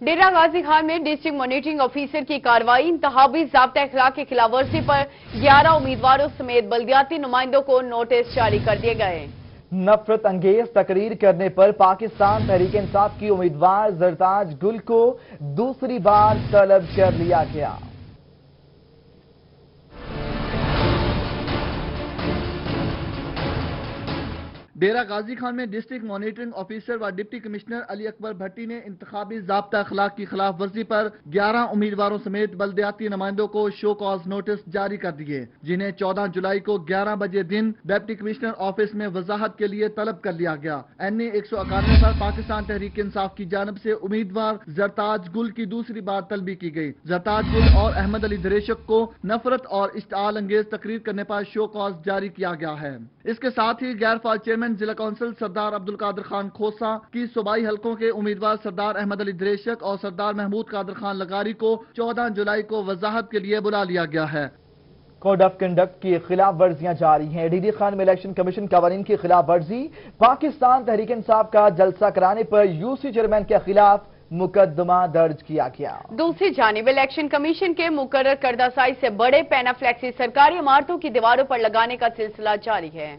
डेरा गाजी खान में डिस्ट्रिक्ट मॉनिटरिंग ऑफिसर की कार्रवाई। इंतखाबी ज़ाब्ता अखलाक की खिलाफवर्जी पर 11 उम्मीदवारों समेत बल्दियाती नुमाइंदों को नोटिस जारी कर दिए गए। नफरत अंगेज तकरीर करने पर पाकिस्तान तहरीक इंसाफ की उम्मीदवार जरताज गुल को दूसरी बार तलब कर लिया गया। डेरा गाजी खान में डिस्ट्रिक्ट मॉनिटरिंग ऑफिसर व डिप्टी कमिश्नर अली अकबर भट्टी ने इंतखाबी ज़ाब्ता अखलाक की खिलाफ वर्जी पर 11 उम्मीदवारों समेत बल्दियाती नुमाइंदों को शो कॉज नोटिस जारी कर दिए, जिन्हें 14 जुलाई को 11 बजे दिन डिप्टी कमिश्नर ऑफिस में वजाहत के लिए तलब कर लिया गया। NA 191 पर पाकिस्तान तहरीक इंसाफ की जानब से उम्मीदवार जरताज गुल की दूसरी बार तलबी की गई। जरताज गुल और अहमद अली दरेशक को नफरत और इश्ताल अंगेज तकरीर करने पर शो कॉज जारी किया गया है। इसके साथ ही गैर फाल चेयरमैन चेयरमैन जिला कौंसिल सरदार अब्दुल कादिर खान खोसा की सूबाई हलकों के उम्मीदवार सरदार अहमद अली द्रेशक और सरदार महमूद कादिर खान लगारी को 14 जुलाई को वजाहत के लिए बुला लिया गया है। कोड ऑफ कंडक्ट की खिलाफ वर्जियां जारी हैं। डीडी खान में इलेक्शन कमीशन कवानीन की खिलाफ वर्जी, पाकिस्तान तहरीक इंसाफ का जलसा कराने पर यूसी चेयरमैन के खिलाफ मुकदमा दर्ज किया गया। दूसरी जानिब इलेक्शन कमीशन के मुकर्रर करदा साइज से बड़े पैनाफ्लेक्सी सरकारी इमारतों की दीवारों पर लगाने का सिलसिला जारी है।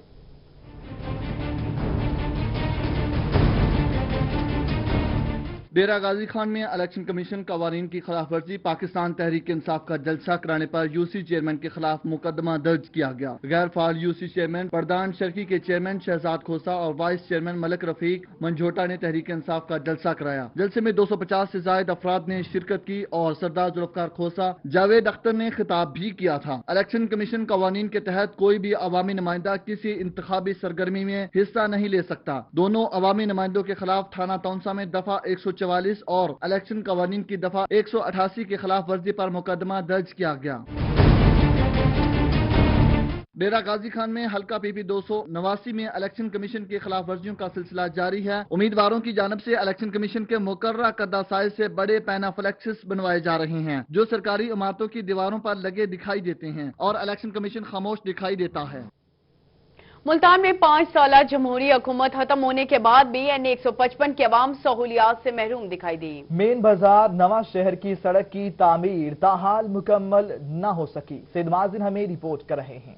डेरा गाजी खान में इलेक्शन कमीशन कवानीन की खिलाफ वर्जी, पाकिस्तान तहरीक इंसाफ का जलसा कराने पर यूसी चेयरमैन के खिलाफ मुकदमा दर्ज किया गया। गैर फाल यूसी चेयरमैन प्रधान शर्की के चेयरमैन शहजाद खोसा और वाइस चेयरमैन मलिक रफीक मंझोटा ने तहरीक इंसाफ का जलसा कराया। जलसे में 250 से ज्यादा अफराद ने शिरकत की और सरदार जुल्फकार खोसा, जावेद अख्तर ने खिताब भी किया था। इलेक्शन कमीशन कवानीन के तहत कोई भी अवामी नुमाइंदा किसी इंतखाबी सरगर्मी में हिस्सा नहीं ले सकता। दोनों अवामी नुमाइंदों के खिलाफ थाना तौंसा में दफा 144 और इलेक्शन कवानीन की दफा 188 के खिलाफ वर्जी पर मुकदमा दर्ज किया गया। डेरा गाजी खान में हल्का पीपी 289 में इलेक्शन कमीशन की खिलाफ वर्जियों का सिलसिला जारी है। उम्मीदवारों की जानब से इलेक्शन कमीशन के मुकर्रर करदा साइज से बड़े पैनाफ्लेक्सिस बनवाए जा रहे हैं, जो सरकारी इमारतों की दीवारों पर लगे दिखाई देते हैं और इलेक्शन कमीशन खामोश दिखाई देता है। मुल्तान में 5 साल जमहूरी हुकूमत खत्म होने के बाद भी एनए 155 के अवाम सहूलियात से महरूम दिखाई दी। मेन बाजार नवा शहर की सड़क की तामीर ताहाल मुकम्मल न हो सकी। सैयद माजिन हमें रिपोर्ट कर रहे हैं।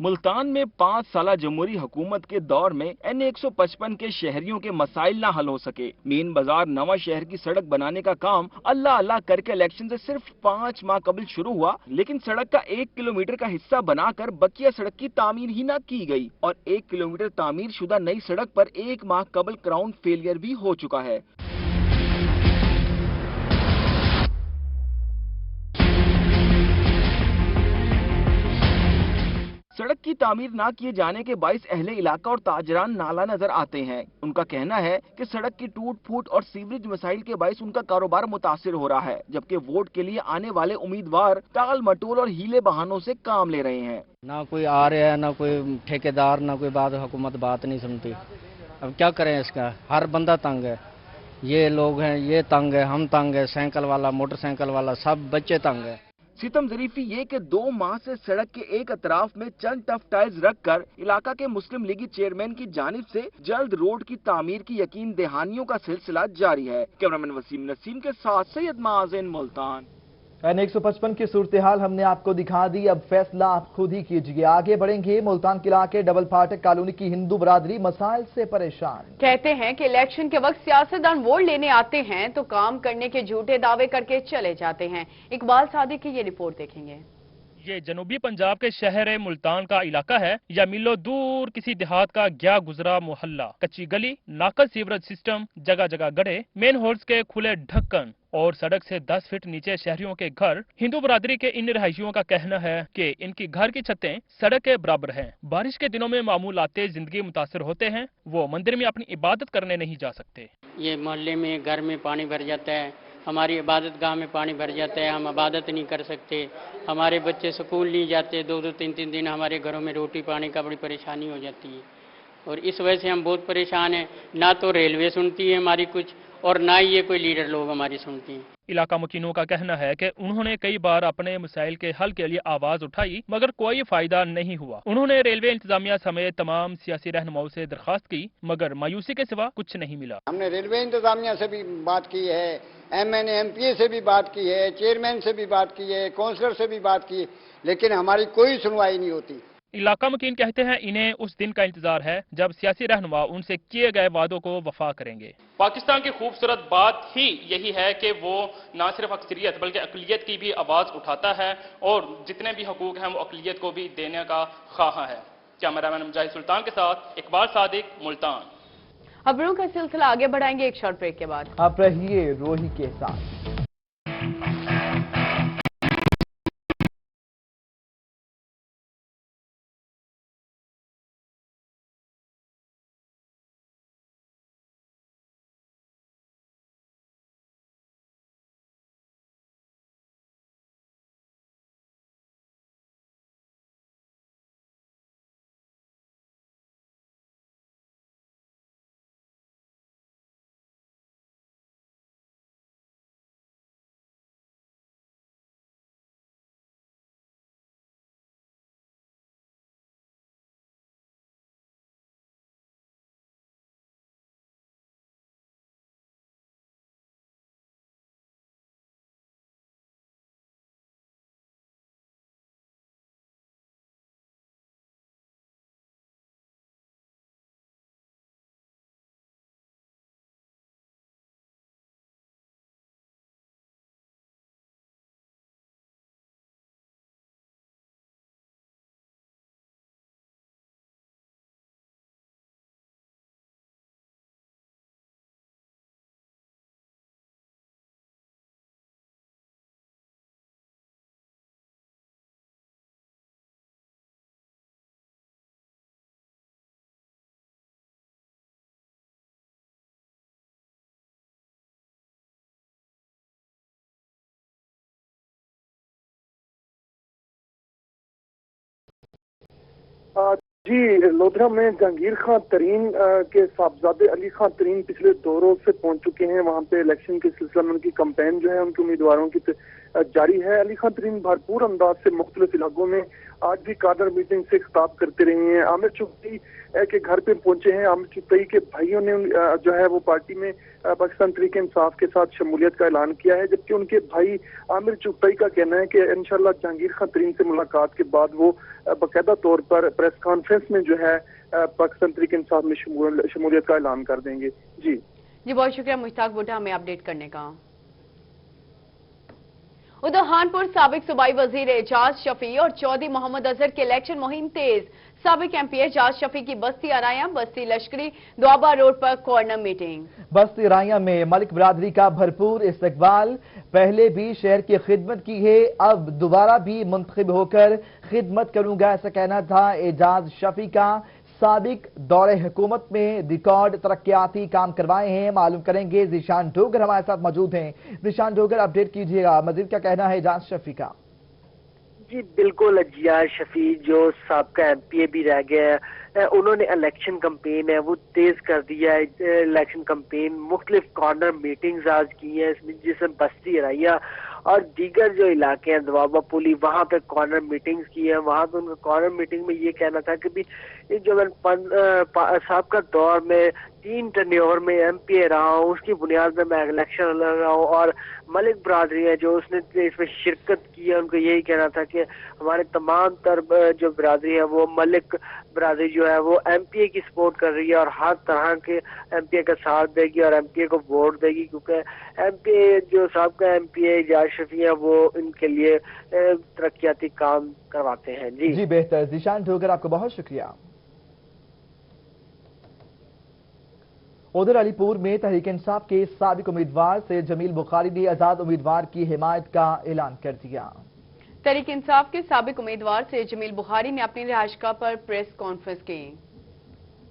मुल्तान में 5 साल जमहूरी हुकूमत के दौर में एनए 155 के शहरियों के मसाइल ना हल हो सके। मेन बाजार नवा शहर की सड़क बनाने का काम अल्लाह अल्लाह करके इलेक्शन से सिर्फ 5 माह कबल शुरू हुआ, लेकिन सड़क का 1 किलोमीटर का हिस्सा बनाकर बकिया सड़क की तामीर ही ना की गई और 1 किलोमीटर तामीर शुदा नई सड़क पर 1 माह कबल ग्राउंड फेलियर भी हो चुका है। सड़क की तामीर ना किए जाने के बाइस अहले इलाका और ताजरान नाला नजर आते हैं। उनका कहना है कि सड़क की टूट फूट और सीवरेज मसाइल के बाइस उनका कारोबार मुतासिर हो रहा है, जबकि वोट के लिए आने वाले उम्मीदवार टाल मटोल और हीले बहानों से काम ले रहे हैं। ना कोई आ रहा है, ना कोई ठेकेदार, ना कोई बात, हुकूमत बात नहीं सुनती। अब क्या करें, इसका हर बंदा तंग है। ये लोग हैं, ये तंग है, हम तंग है, साइकिल वाला, मोटरसाइकिल वाला, सब बच्चे तंग है। सितम ज़रीफी ये कि 2 माह से सड़क के एक अतराफ में चंद टफ टाइल्स रखकर इलाका के मुस्लिम लीगी चेयरमैन की जानिब से जल्द रोड की तामीर की यकीन दहानियों का सिलसिला जारी है। कैमरामैन वसीम नसीम के साथ सैयद माजिन, मुल्तान। एन 155 की सूरत हाल हमने आपको दिखा दी, अब फैसला आप खुद ही कीजिए। आगे बढ़ेंगे। मुल्तान किला के डबल फाटक कॉलोनी की हिंदू बरादरी मसाइल से परेशान। कहते हैं कि इलेक्शन के वक्त सियासतदान वोट लेने आते हैं तो काम करने के झूठे दावे करके चले जाते हैं। इकबाल सादिक की ये रिपोर्ट देखेंगे। ये जनूबी पंजाब के शहर मुल्तान का इलाका है या मिलो दूर किसी देहात का गया गुजरा मोहल्ला। कच्ची गली, नाकद सीवरेज सिस्टम, जगह जगह गड्ढे, मेन होल्स के खुले ढक्कन और सड़क से 10 फीट नीचे शहरियों के घर। हिंदू बरादरी के इन रहायशियों का कहना है कि इनकी घर की छतें सड़क के बराबर हैं। बारिश के दिनों में मामूलाते जिंदगी मुतासर होते हैं, वो मंदिर में अपनी इबादत करने नहीं जा सकते। ये मोहल्ले में घर में पानी भर जाता है, हमारी इबादत गाह में पानी भर जाता है, हम इबादत नहीं कर सकते, हमारे बच्चे स्कूल नहीं जाते, 2-2, 3-3 दिन हमारे घरों में रोटी पानी का बड़ी परेशानी हो जाती है और इस वजह से हम बहुत परेशान हैं। ना तो रेलवे सुनती है हमारी कुछ और ना ही ये कोई लीडर लोग हमारी सुनती हैं। इलाका मुकीनों का कहना है कि उन्होंने कई बार अपने मसाइल के हल के लिए आवाज उठाई मगर कोई फायदा नहीं हुआ। उन्होंने रेलवे इंतजामिया समेत तमाम सियासी रहनुमाओं से दरखास्त की मगर मायूसी के सिवा कुछ नहीं मिला। हमने रेलवे इंतजामिया से भी बात की है, एमएनए एमपीए से भी बात की है, चेयरमैन से भी बात की है, काउंसलर से भी बात की, लेकिन हमारी कोई सुनवाई नहीं होती। इलाका मुकीन कहते हैं इन्हें उस दिन का इंतजार है जब सियासी रहनुमा उनसे किए गए वादों को वफा करेंगे। पाकिस्तान की खूबसूरत बात ही यही है कि वो न सिर्फ अक्सरियत बल्कि अकलियत की भी आवाज उठाता है और जितने भी हकूक हैं वो अकलियत को भी देने का ख्वाह है। कैमरामैन मुजाहिद सुल्तान के साथ इकबाल सादिक, मुल्तान। खबरों का सिलसिला आगे बढ़ाएंगे एक शॉर्ट ब्रेक के बाद। आप रहिए रोही के साथ। جی لودھرا میں جہانگیر خان ترین کے صاحبزادے علی خان ترین پچھلے 2 روز سے پہنچ چکے ہیں. وہاں پہ الیکشن کے سلسلہ میں ان کی کمپین جو ہے ان کے امیدواروں کی جاری ہے. علی خان ترین بھرپور انداز سے مختلف علاقوں میں آج بھی کادر میٹنگ سے خطاب کرتے رہے ہیں. عامر چغتائی کے گھر پہ پہنچے ہیں. عامر چغتائی کے بھائیوں نے جو ہے وہ پارٹی میں پاکستان تحریک انصاف کے ساتھ شمولیت کا اعلان کیا ہے، جبکہ ان کے بھائی عامر چغتائی کا کہنا ہے کہ انشاءاللہ جہانگیر خان ترین سے ملاقات کے بعد وہ باقاعدہ طور پر پریس کانفرنس میں جو ہے پاکستان تحریک انصاف میں شمولیت کا اعلان کر دیں گے. جی بہت شکریہ مشتاق بھٹا ہمیں اپڈیٹ کرنے کا. ادھر خانپور سابق صوبائی وزیر اعجاز شفیع اور چودھری محمد اظہر کی الیکشن مہم تیز. سابق ایم پی اعجاز شفیع کی بستی ارائیاں بستی لشکری دوابہ روڈ پر کارنر میٹنگ. بستی ارائیاں میں ملک برادری کا بھرپور استقبال. پہلے بھی شہر کی خدمت کی ہے، اب دوبارہ بھی منتخب ہو کر خدمت کروں گا، ایسا کہنا تھا اعجاز شفیع کا. سابق دور حکومت میں ریکارڈ ترقیاتی کام کروائے ہیں. معلوم کریں گے ذیشان ڈوگر ہمارے ساتھ موجود ہیں. ذیشان ڈوگر اپڈیٹ کیجیے گا، مزید کیا کہنا ہے اعجاز شفیع کا؟ جی بالکل، اعجاز شفیع جو سابقہ ایم پی اے بھی رہ گئے ہیں، انہوں نے الیکشن کمپین ہے وہ تیز کر دیا ہے. الیکشن کمپین مختلف کارنر میٹنگز آج کی ہیں، جس میں بستی ارائیاں اور دیگر جو علاقے ہیں دوابہ پولی وہاں پہ کارنر میٹنگز کی ہیں. وہاں پہ ان کا کارنر میٹنگ میں یہ کہنا تھا کہ بھی جو میں سابقہ دور میں 3 ٹرنیور میں ایم پی اے رہا ہوں، اس کی بنیاد میں الیکشن لڑ رہا ہوں، اور ملک برادری ہے جو اس نے اس میں شرکت کی ہے، ان کو یہی کہنا تھا کہ ہمارے تمام تر جو برادری ہے وہ ملک برادری جو ہے وہ ایم پی اے کی سپورٹ کر رہی ہے اور ہر طرح کے ایم پی اے کا ساتھ دے گی اور ایم پی اے کو ووٹ دے گی، کیونکہ ایم پی اے جو سابقہ ایم پی اے اعجاز شفیع ہے وہ ان کے لیے ترقیاتی کام کرواتے ہیں. جی بہتر. ذیشان ڈوگر آپ کو بہت شکریہ. ادھر علی پور میں تحریک انصاف کے سابق امیدوار سید جمیل بخاری نے آزاد امیدوار کی حمایت کا اعلان کر دیا. تحریک انصاف کے سابق امیدوار سید جمیل بخاری نے اپنی رہائشگاہ پر پریس کانفرنس کی.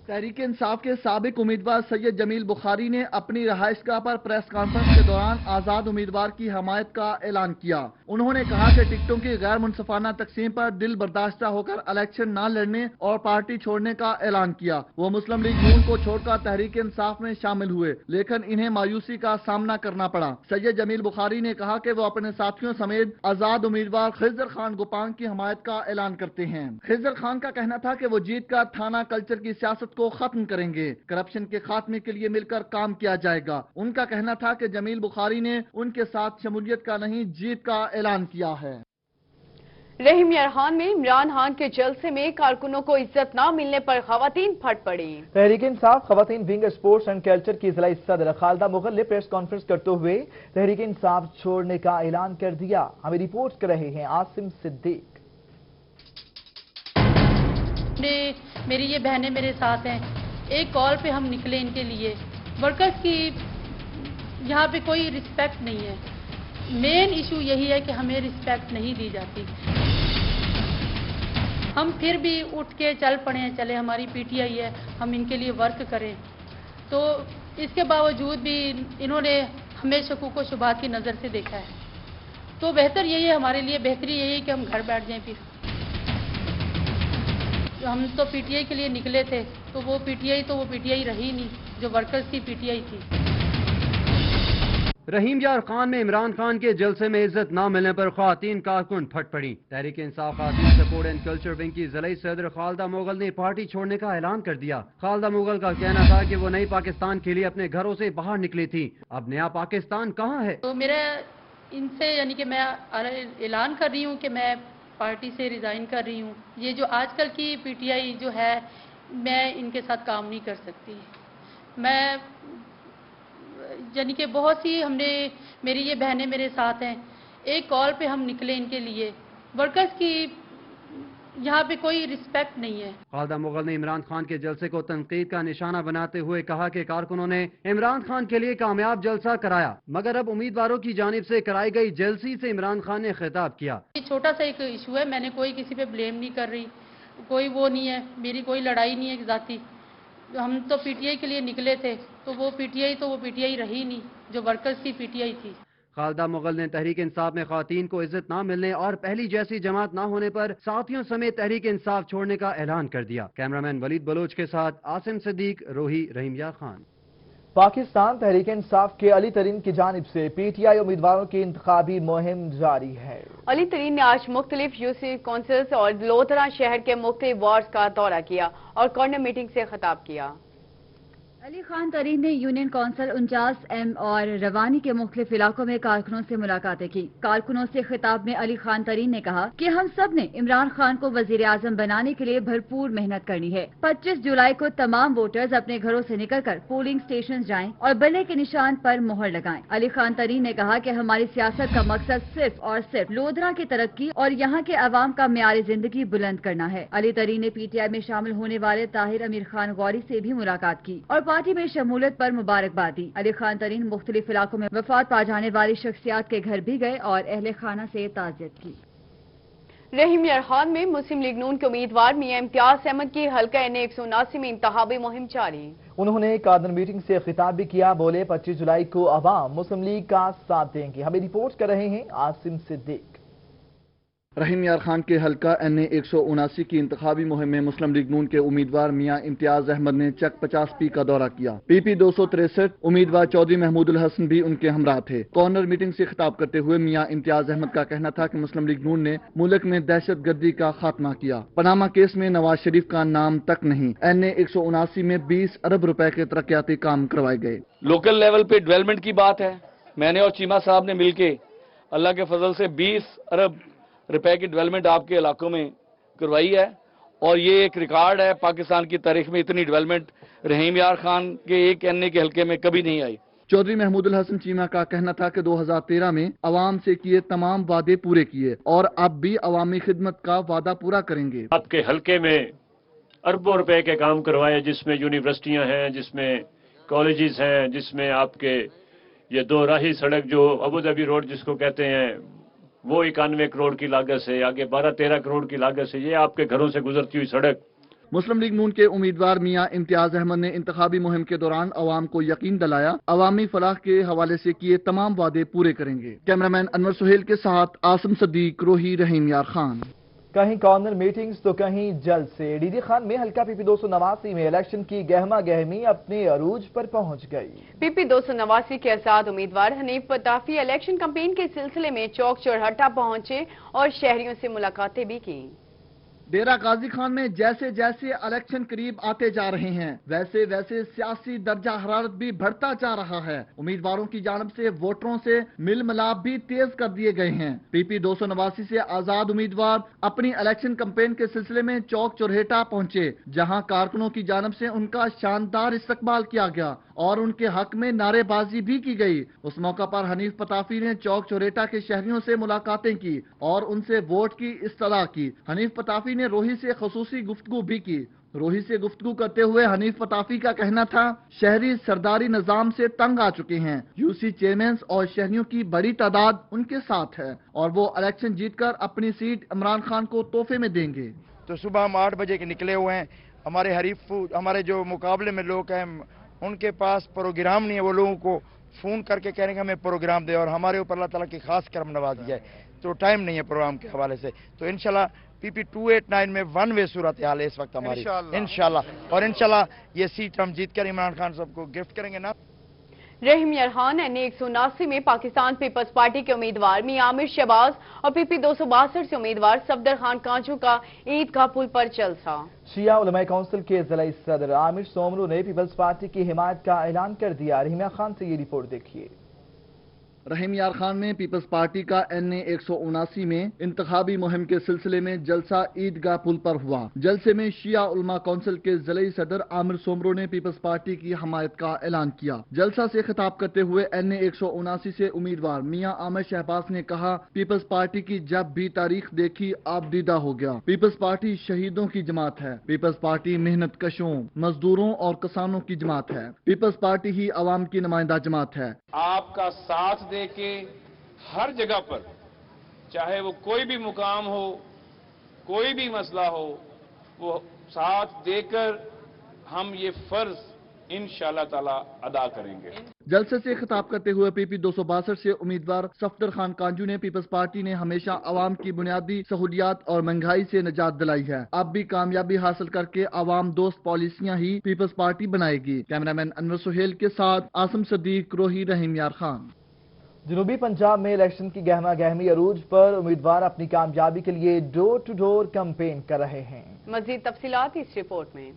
تحریک انصاف کے سابق امیدوار سید جمیل بخاری نے اپنی رہائشگاہ پر پریس کانفرنس کے دوران آزاد امیدوار کی حمایت کا اعلان کیا. انہوں نے کہا کہ ٹکٹوں کی غیر منصفانہ تقسیم پر دل برداشتہ ہو کر الیکشن نہ لڑنے اور پارٹی چھوڑنے کا اعلان کیا. وہ مسلم لیگ نون کو چھوڑ کر تحریک انصاف میں شامل ہوئے، لیکن انہیں مایوسی کا سامنا کرنا پڑا. سید جمیل بخاری نے کہا کہ وہ اپنے ساتھیوں سمیت آزاد امیدوار خضر خان گوپانگ کی حمایت کا اعلان کرتے ہیں. خضر خان کا کہنا تھا کہ وہ جیت کا تھانہ کلچر کی سیاست کو ختم کریں گے، کرپشن کے خاتمے کے لیے مل کر کام کیا جائے گا. ان کا کہنا تھا کہ جمیل بخاری نے ان کے ساتھ شمولیت کا نہیں جیت کا اعلان کیا ہے. رحیم یار خان میں عمران خان کے جلسے میں کارکنوں کو عزت نہ ملنے پر خواتین پھٹ پڑی. تحریک انصاف خواتین ونگ اسپورٹس اینڈ کلچر کی ضلعی صدر خالدہ مغل نے پریس کانفرنس کرتے ہوئے تحریک انصاف چھوڑنے کا اعلان کر دیا. ہمیں رپورٹ کر رہے ہیں عاصم صدیق. میری یہ بہنیں میرے ساتھ ہیں، ایک کال پہ ہم نکلے ان کے لیے. ورکرز کی یہاں پہ کوئی رسپیکٹ نہیں ہے. مین ایشو یہی ہے کہ ہمیں رسپیکٹ نہیں دی جاتی. ہم پھر بھی اٹھ کے چل پڑے ہیں، چلے ہماری پی ٹی آئی ہے، ہم ان کے لیے ورک کریں. تو اس کے باوجود بھی انہوں نے ہمیں شکوک و شبہات کی نظر سے دیکھا ہے. تو بہتر یہی ہے، ہمارے لیے بہتری یہی ہے کہ ہم گھر بیٹھ جائیں. پھر ہم تو پی ٹی آئی کے لیے نکلے تھے، تو وہ پی ٹی آئی رہی نہیں جو ورکرز کی پی ٹی آئی تھی. رحیم یار خان میں عمران خان کے جلسے میں عزت نہ ملنے پر خواتین کارکن پھٹ پڑی. تحریک انصاف خواتین سپورٹ اینڈ کلچر ونگ کی ضلعی صدر خالدہ مغل نے پارٹی چھوڑنے کا اعلان کر دیا. خالدہ مغل کا کہنا تھا کہ وہ نئی پاکستان کے لیے اپنے گھروں سے باہر نکلی تھی، اب نیا پاکستان کہاں ہے. تو میرا ان سے یعنی کہ میں اعلان کر رہی ہوں کہ میں پارٹی سے ریزائن کر رہی ہوں. یہ جو آج کل کی پی ٹی آئی جو ہے، میں ان کے ساتھ کام نہیں کر سکتی. میں یعنی کہ بہت سی میری یہ بہنیں میرے ساتھ ہیں، ایک کال پہ ہم نکلے ان کے لیے. ورکرز کی یہاں پہ کوئی رسپیکٹ نہیں ہے. خالدہ مغل نے عمران خان کے جلسے کو تنقید کا نشانہ بناتے ہوئے کہا کہ کارکنوں نے عمران خان کے لیے کامیاب جلسہ کرایا، مگر اب امیدواروں کی جانب سے کرائی گئی جلسی سے عمران خان نے خطاب کیا. یہ چھوٹا سا ایک ایشو ہے، میں نے کوئی کسی پہ بلیم نہیں کر رہی، کوئی وہ نہیں ہے، میری کوئی لڑائی نہیں ہے ذاتی. ہم تو پی ٹی آئی کے لیے نکلے تھے، تو وہ پی ٹی آئی رہی نہیں جو ورکرز کی پی ٹی آئی تھی. खालदा मुगल ने तहरीक इंसाफ में खातीन को इज्जत न मिलने और पहली जैसी जमात न होने पर साथियों समेत तहरीक इंसाफ छोड़ने का ऐलान कर दिया। कैमरामैन वलीद बलोच के साथ आसिम सिद्दीक, रोही, रहीम यार खान। पाकिस्तान तहरीक इंसाफ के अली तरीन की जानिब से पीटीआई उम्मीदवारों की इंतखाबी मुहिम जारी है। अली तरीन ने आज मुख्तलिफ यूसी काउंसिल्स और लोधरा शहर के मुख्तलिफ वार्ड्स का दौरा किया और कॉर्नर मीटिंग से खिताब किया। अली खान तरीन ने यूनियन काउंसिल 49M और रवानी के मुख्तलिफ इलाकों में कारकुनों से मुलाकातें की। कारकुनों से खिताब में अली खान तरीन ने कहा कि हम सब ने इमरान खान को वजीर आजम बनाने के लिए भरपूर मेहनत करनी है। 25 जुलाई को तमाम वोटर्स अपने घरों से निकलकर पोलिंग स्टेशन जाएं और बल्ले के निशान पर मोहर लगाएं। अली खान तरीन ने कहा कि हमारी सियासत का मकसद सिर्फ और सिर्फ लोधरा की तरक्की और यहाँ के अवाम का मेयार जिंदगी बुलंद करना है। अली तरीन ने पीटीआई में शामिल होने वाले ताहिर अमीर खान गौरी से भी मुलाकात की और पार्टी में शमूलियत पर मुबारकबाद दी। अली खान तरीन मुख्तलिफ इलाकों में वफात पा जाने वाली शख्सियात के घर भी गए और अहले खाना से ताज़ियत की। रहीम यार खान में मुस्लिम लीग नून के उम्मीदवार मियां इम्तियाज अहमद की हल्का NA 179 में इंतखाबी मुहिम जारी। उन्होंने कॉर्नर मीटिंग से खिताब भी किया। बोले 25 जुलाई को अवाम मुस्लिम लीग का साथ देंगे। हमें रिपोर्ट कर रहे हैं आसिम सिद्दीक। रहीम यार खान के हल्का NA 179 की इंतखाबी मुहिम में मुस्लिम लीग नून के उम्मीदवार मियां इम्तियाज अहमद ने चक 50P का दौरा किया। PP 263 उम्मीदवार चौधरी महमूदुल हसन भी उनके हमरा थे। कॉर्नर मीटिंग से खिताब करते हुए मियां इम्तियाज अहमद का कहना था कि मुस्लिम लीग नून ने मुल्क में दहशत गर्दी का खात्मा किया। पनामा केस में नवाज शरीफ का नाम तक नहीं। NA 179 में 20 अरब रुपए के तरक्याती काम करवाए गए। लोकल लेवल पे डेवलपमेंट की बात है। मैंने और चीमा साहब ने मिलके अल्लाह के फजल से 20 अरब रुपए की डेवलपमेंट आपके इलाकों में करवाई है और ये एक रिकॉर्ड है पाकिस्तान की तारीख में। इतनी डेवलपमेंट रहीम यार खान के एक NA के हल्के में कभी नहीं आई। चौधरी महमूदुल हसन चीमा का कहना था कि 2013 में अवाम से किए तमाम वादे पूरे किए और अब भी अवामी खिदमत का वादा पूरा करेंगे। आपके हल्के में अरबों रुपए के काम करवाए, जिसमें यूनिवर्सिटियां हैं, जिसमें कॉलेजेस हैं, जिसमें आपके ये 2 राही सड़क जो अबू धाबी रोड जिसको कहते हैं वो 91 करोड़ की लागत से, आगे 12-13 करोड़ की लागत से ये आपके घरों से गुजरती हुई सड़क। मुस्लिम लीग नून के उम्मीदवार मियां इम्तियाज अहमद ने इंतखाबी मुहिम के दौरान अवाम को यकीन दिलाया अवामी फलाह के हवाले से किए तमाम वादे पूरे करेंगे। कैमरामैन अनवर सुहेल के साथ आसिम सदीक, रोही, रहीम यार खान। कहीं कॉर्नर मीटिंग्स तो कहीं जलसे। डीडी खान में हल्का PP 289 में इलेक्शन की गहमा गहमी अपने अरूज पर पहुंच गई। PP 289 के आजाद उम्मीदवार हनीफ पताफी इलेक्शन कैंपेन के सिलसिले में चौक चौराहा पहुंचे और शहरियों से मुलाकातें भी की। डेरा गाजी खान में जैसे जैसे इलेक्शन करीब आते जा रहे हैं वैसे वैसे सियासी दर्जा हरारत भी बढ़ता जा रहा है। उम्मीदवारों की जानब से वोटरों से मिल मिलाप भी तेज कर दिए गए हैं। PP 289 से आजाद उम्मीदवार अपनी इलेक्शन कैंपेन के सिलसिले में चौक चौराहा पहुंचे, जहां कारकुनों की जानब से उनका शानदार इस्तकबाल किया गया और उनके हक में नारेबाजी भी की गई। उस मौका पर हनीफ पताफी ने चौक चौराहा के शहरियों से मुलाकातें की और उनसे वोट की इस्तला की। हनीफ पताफी ने रोही से खसूसी गुफ्तगू भी की। रोही से गुफ्तगू करते हुए हनीफ पताफी का कहना था शहरी सरदारी निजाम से तंग आ चुके हैं। यूसी चेयरमैन और शहरियों की बड़ी तादाद उनके साथ है और वो इलेक्शन जीतकर अपनी सीट इमरान खान को तोहफे में देंगे। तो सुबह हम 8 बजे के निकले हुए हैं। हमारे हमारे जो मुकाबले में लोग हैं उनके पास प्रोग्राम नहीं है। वो लोगों को फोन करके कह रहे हैं हमें प्रोग्राम दे और हमारे ऊपर अल्लाह ताला की खास करम नवाजी है, तो टाइम नहीं है प्रोग्राम के हवाले से। तो इंशाल्लाह PP 289 में 1 वे सूरत हाल है इस वक्त हमारी इंशाल्लाह और इंशाल्लाह ये सीट हम जीत कर इमरान खान साहब को गिफ्ट करेंगे ना। रहीम यार खान NA 179 में पाकिस्तान पीपल्स पार्टी के उम्मीदवार मियां आमिर शहबाज और PP 262 से उम्मीदवार सफदर खान कांचू का ईदगाह पुल पर जलसा। शिया उलमा काउंसिल के जिला सदर आमिर सोमरू ने पीपल्स पार्टी की हिमायत का ऐलान कर दिया। रहीम यार खान से ये रिपोर्ट देखिए। रहीम यार खान ने पीपल्स पार्टी का NA 179 में इंतखाबी मुहिम के सिलसिले में जलसा ईदगाह पुल पर हुआ। जलसे में शिया उलमा काउंसिल के जिले सदर आमिर सोमरो ने पीपल्स पार्टी की हमायत का ऐलान किया। जलसा से खिताब करते हुए NA 179 से उम्मीदवार मियां आमिर शहबाज ने कहा पीपल्स पार्टी की जब भी तारीख देखी आप दीदा हो गया। पीपल्स पार्टी शहीदों की जमात है। पीपल्स पार्टी मेहनत कशों, मजदूरों और किसानों की जमात है। पीपल्स पार्टी ही अवाम की नुमाइंदा जमात है। आपका साथ के हर जगह पर चाहे वो कोई भी मुकाम हो, कोई भी मसला हो, वो साथ देकर हम ये फर्ज इंशाअल्लाह ताला अदा करेंगे। जलसे से खिताब करते हुए PP 262 से उम्मीदवार सफदर खान कांजू ने पीपल्स पार्टी ने हमेशा आवाम की बुनियादी सहूलियात और महंगाई से निजात दिलाई है। अब भी कामयाबी हासिल करके आवाम दोस्त पॉलिसियां ही पीपल्स पार्टी बनाएगी। कैमरामैन अनवर सुहेल के साथ आसम सदीक, रोही, रहीम यार खान। जनूबी पंजाब में इलेक्शन की गहमा गहमी अरूज पर उम्मीदवार अपनी कामयाबी के लिए डोर टू डोर कैंपेन कर रहे हैं। मजीद तफसीलात इस रिपोर्ट में।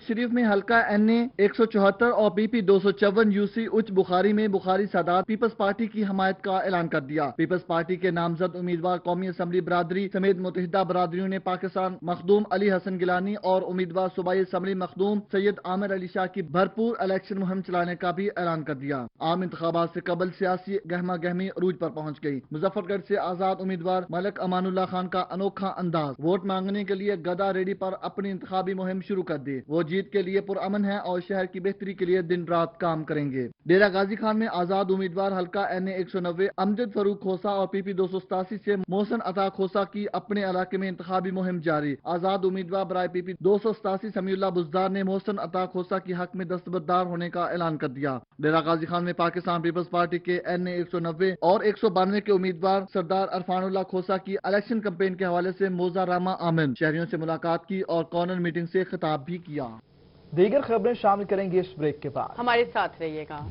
शरीफ में हल्का NA 174 और PP 254 UC उच्च बुखारी में बुखारी सादात पीपल्स पार्टी की हमायत का ऐलान कर दिया। पीपल्स पार्टी के नामजद उम्मीदवार कौमी असम्बली बरादरी समेत मुतहिदा बरादरियों ने पाकिस्तान मखदूम अली हसन गिलानी और उम्मीदवार सूबाई असम्बली मखदूम सैयद आमिर अली शाह की भरपूर इलेक्शन मुहिम चलाने का भी ऐलान कर दिया। आम इंतखाबात से कबल सियासी गहमा गहमी अरूज पर पहुँच गई। मुजफ्फरगढ़ से आजाद उम्मीदवार मलिक अमानुल्लाह खान का अनोखा अंदाज, वोट मांगने के लिए गदा रेडी पर अपनी इंतखाबी मुहिम शुरू कर दी। वो जीत के लिए पुरअमन है और शहर की बेहतरी के लिए दिन रात काम करेंगे। डेरा गाजी खान में आजाद उम्मीदवार हल्का NA 190 अमजद फरूक खोसा और PP 287 से मोहसन अता खोसा की अपने इलाके में इंतखाबी मुहिम जारी। आजाद उम्मीदवार बराए PP 287 समीउल्लाह बुज़दार ने मोहसन अता खोसा की हक में दस्तबरदार होने का ऐलान कर दिया। डेरा गाजी खान में पाकिस्तान पीपल्स पार्टी के NA 190 और 192 के उम्मीदवार सरदार अरफानुल्लाह खोसा की इलेक्शन कैंपेन के हवाले से मोजा रामा आमिन शहरियों से मुलाकात की और कॉर्नर मीटिंग से खिताब भी किया। दीगर खबरें शामिल करेंगे इस ब्रेक के बाद। हमारे साथ रहिएगा।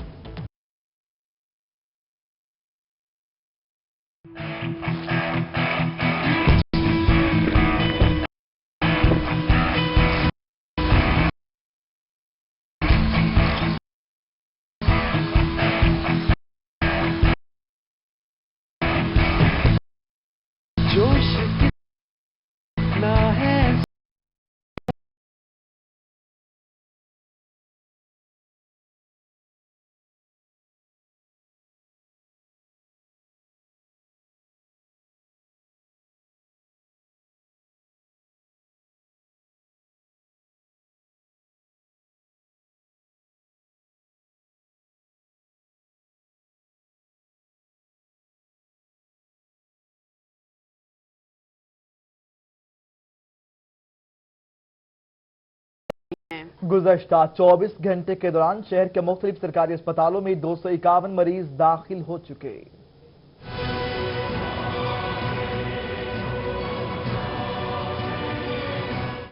गुज़श्ता 24 घंटे के दौरान शहर के मुख्तलिफ सरकारी अस्पतालों में 251 मरीज दाखिल हो चुके।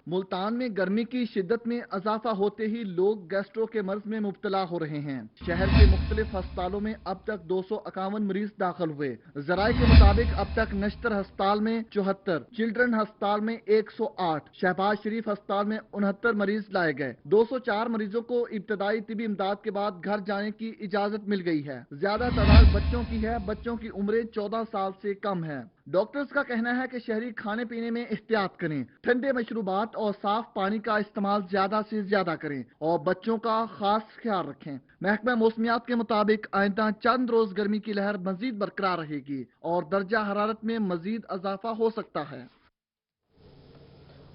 मुल्तान में गर्मी की शिद्दत में इजाफा होते ही लोग गैस्ट्रो के मर्ज में मुब्तला हो रहे हैं। शहर के मुख्तलिफ अस्पतालों में अब तक 251 मरीज दाखिल हुए। जराये के मुताबिक अब तक नश्तर अस्पताल में 74, चिल्ड्रन अस्पताल में 108, शहबाज शरीफ अस्पताल में 69 मरीज लाए गए। 204 मरीजों को इब्तदाई तिबी इमदाद के बाद घर जाने की इजाजत मिल गई है। ज्यादा तादाद बच्चों की है। बच्चों की उम्रें 14 साल से कम है। डॉक्टर्स का कहना है कि शहरी खाने पीने में एहतियात करें, ठंडे मशरूबात और साफ पानी का इस्तेमाल ज्यादा से ज्यादा करें और बच्चों का खास ख्याल रखें। महकमा मौसमियात के मुताबिक आइंदा चंद रोज गर्मी की लहर मजीद बरकरार रहेगी और दर्जा हरारत में मजीद इजाफा हो सकता है।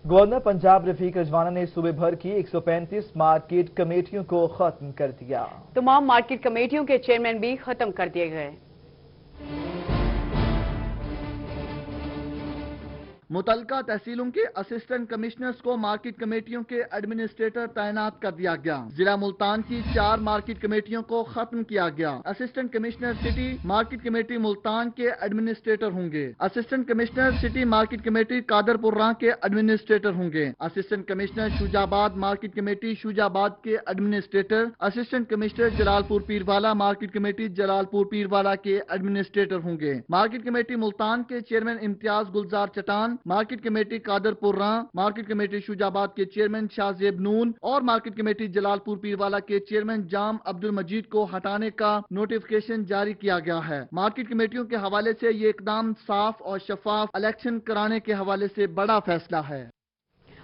गवर्नर पंजाब रफीक रजवाना ने सूबे भर की 135 मार्केट कमेटियों को खत्म कर दिया। तमाम मार्केट कमेटियों के चेयरमैन भी खत्म कर दिए गए। मुतलका तहसीलों के असिस्टेंट कमिश्नर्स को मार्केट कमेटियों के एडमिनिस्ट्रेटर तैनात कर दिया गया। जिला मुल्तान की 4 मार्केट कमेटियों को खत्म किया गया। Assistant commissioner city market committee Multan के एडमिनिस्ट्रेटर होंगे। Assistant commissioner city market committee Qadirpura के एडमिनिस्ट्रेटर होंगे। Assistant commissioner Shujabad market committee Shujabad के administrator, assistant commissioner Jalalpur Pirwala market committee Jalalpur Pirwala के एडमिनिस्ट्रेटर होंगे। मार्केट कमेटी मुल्तान के chairman Imtiaz Gulzar Chattan, market committee Qadirpura, market committee Shujabad के चेयरमैन शाहजेब नून और मार्केट कमेटी जलालपुर पीरवाला के चेयरमैन जाम अब्दुल मजीद को हटाने का नोटिफिकेशन जारी किया गया है। मार्केट कमेटियों के हवाले से ये इकदाम साफ और शफाफ इलेक्शन कराने के हवाले से बड़ा फैसला है।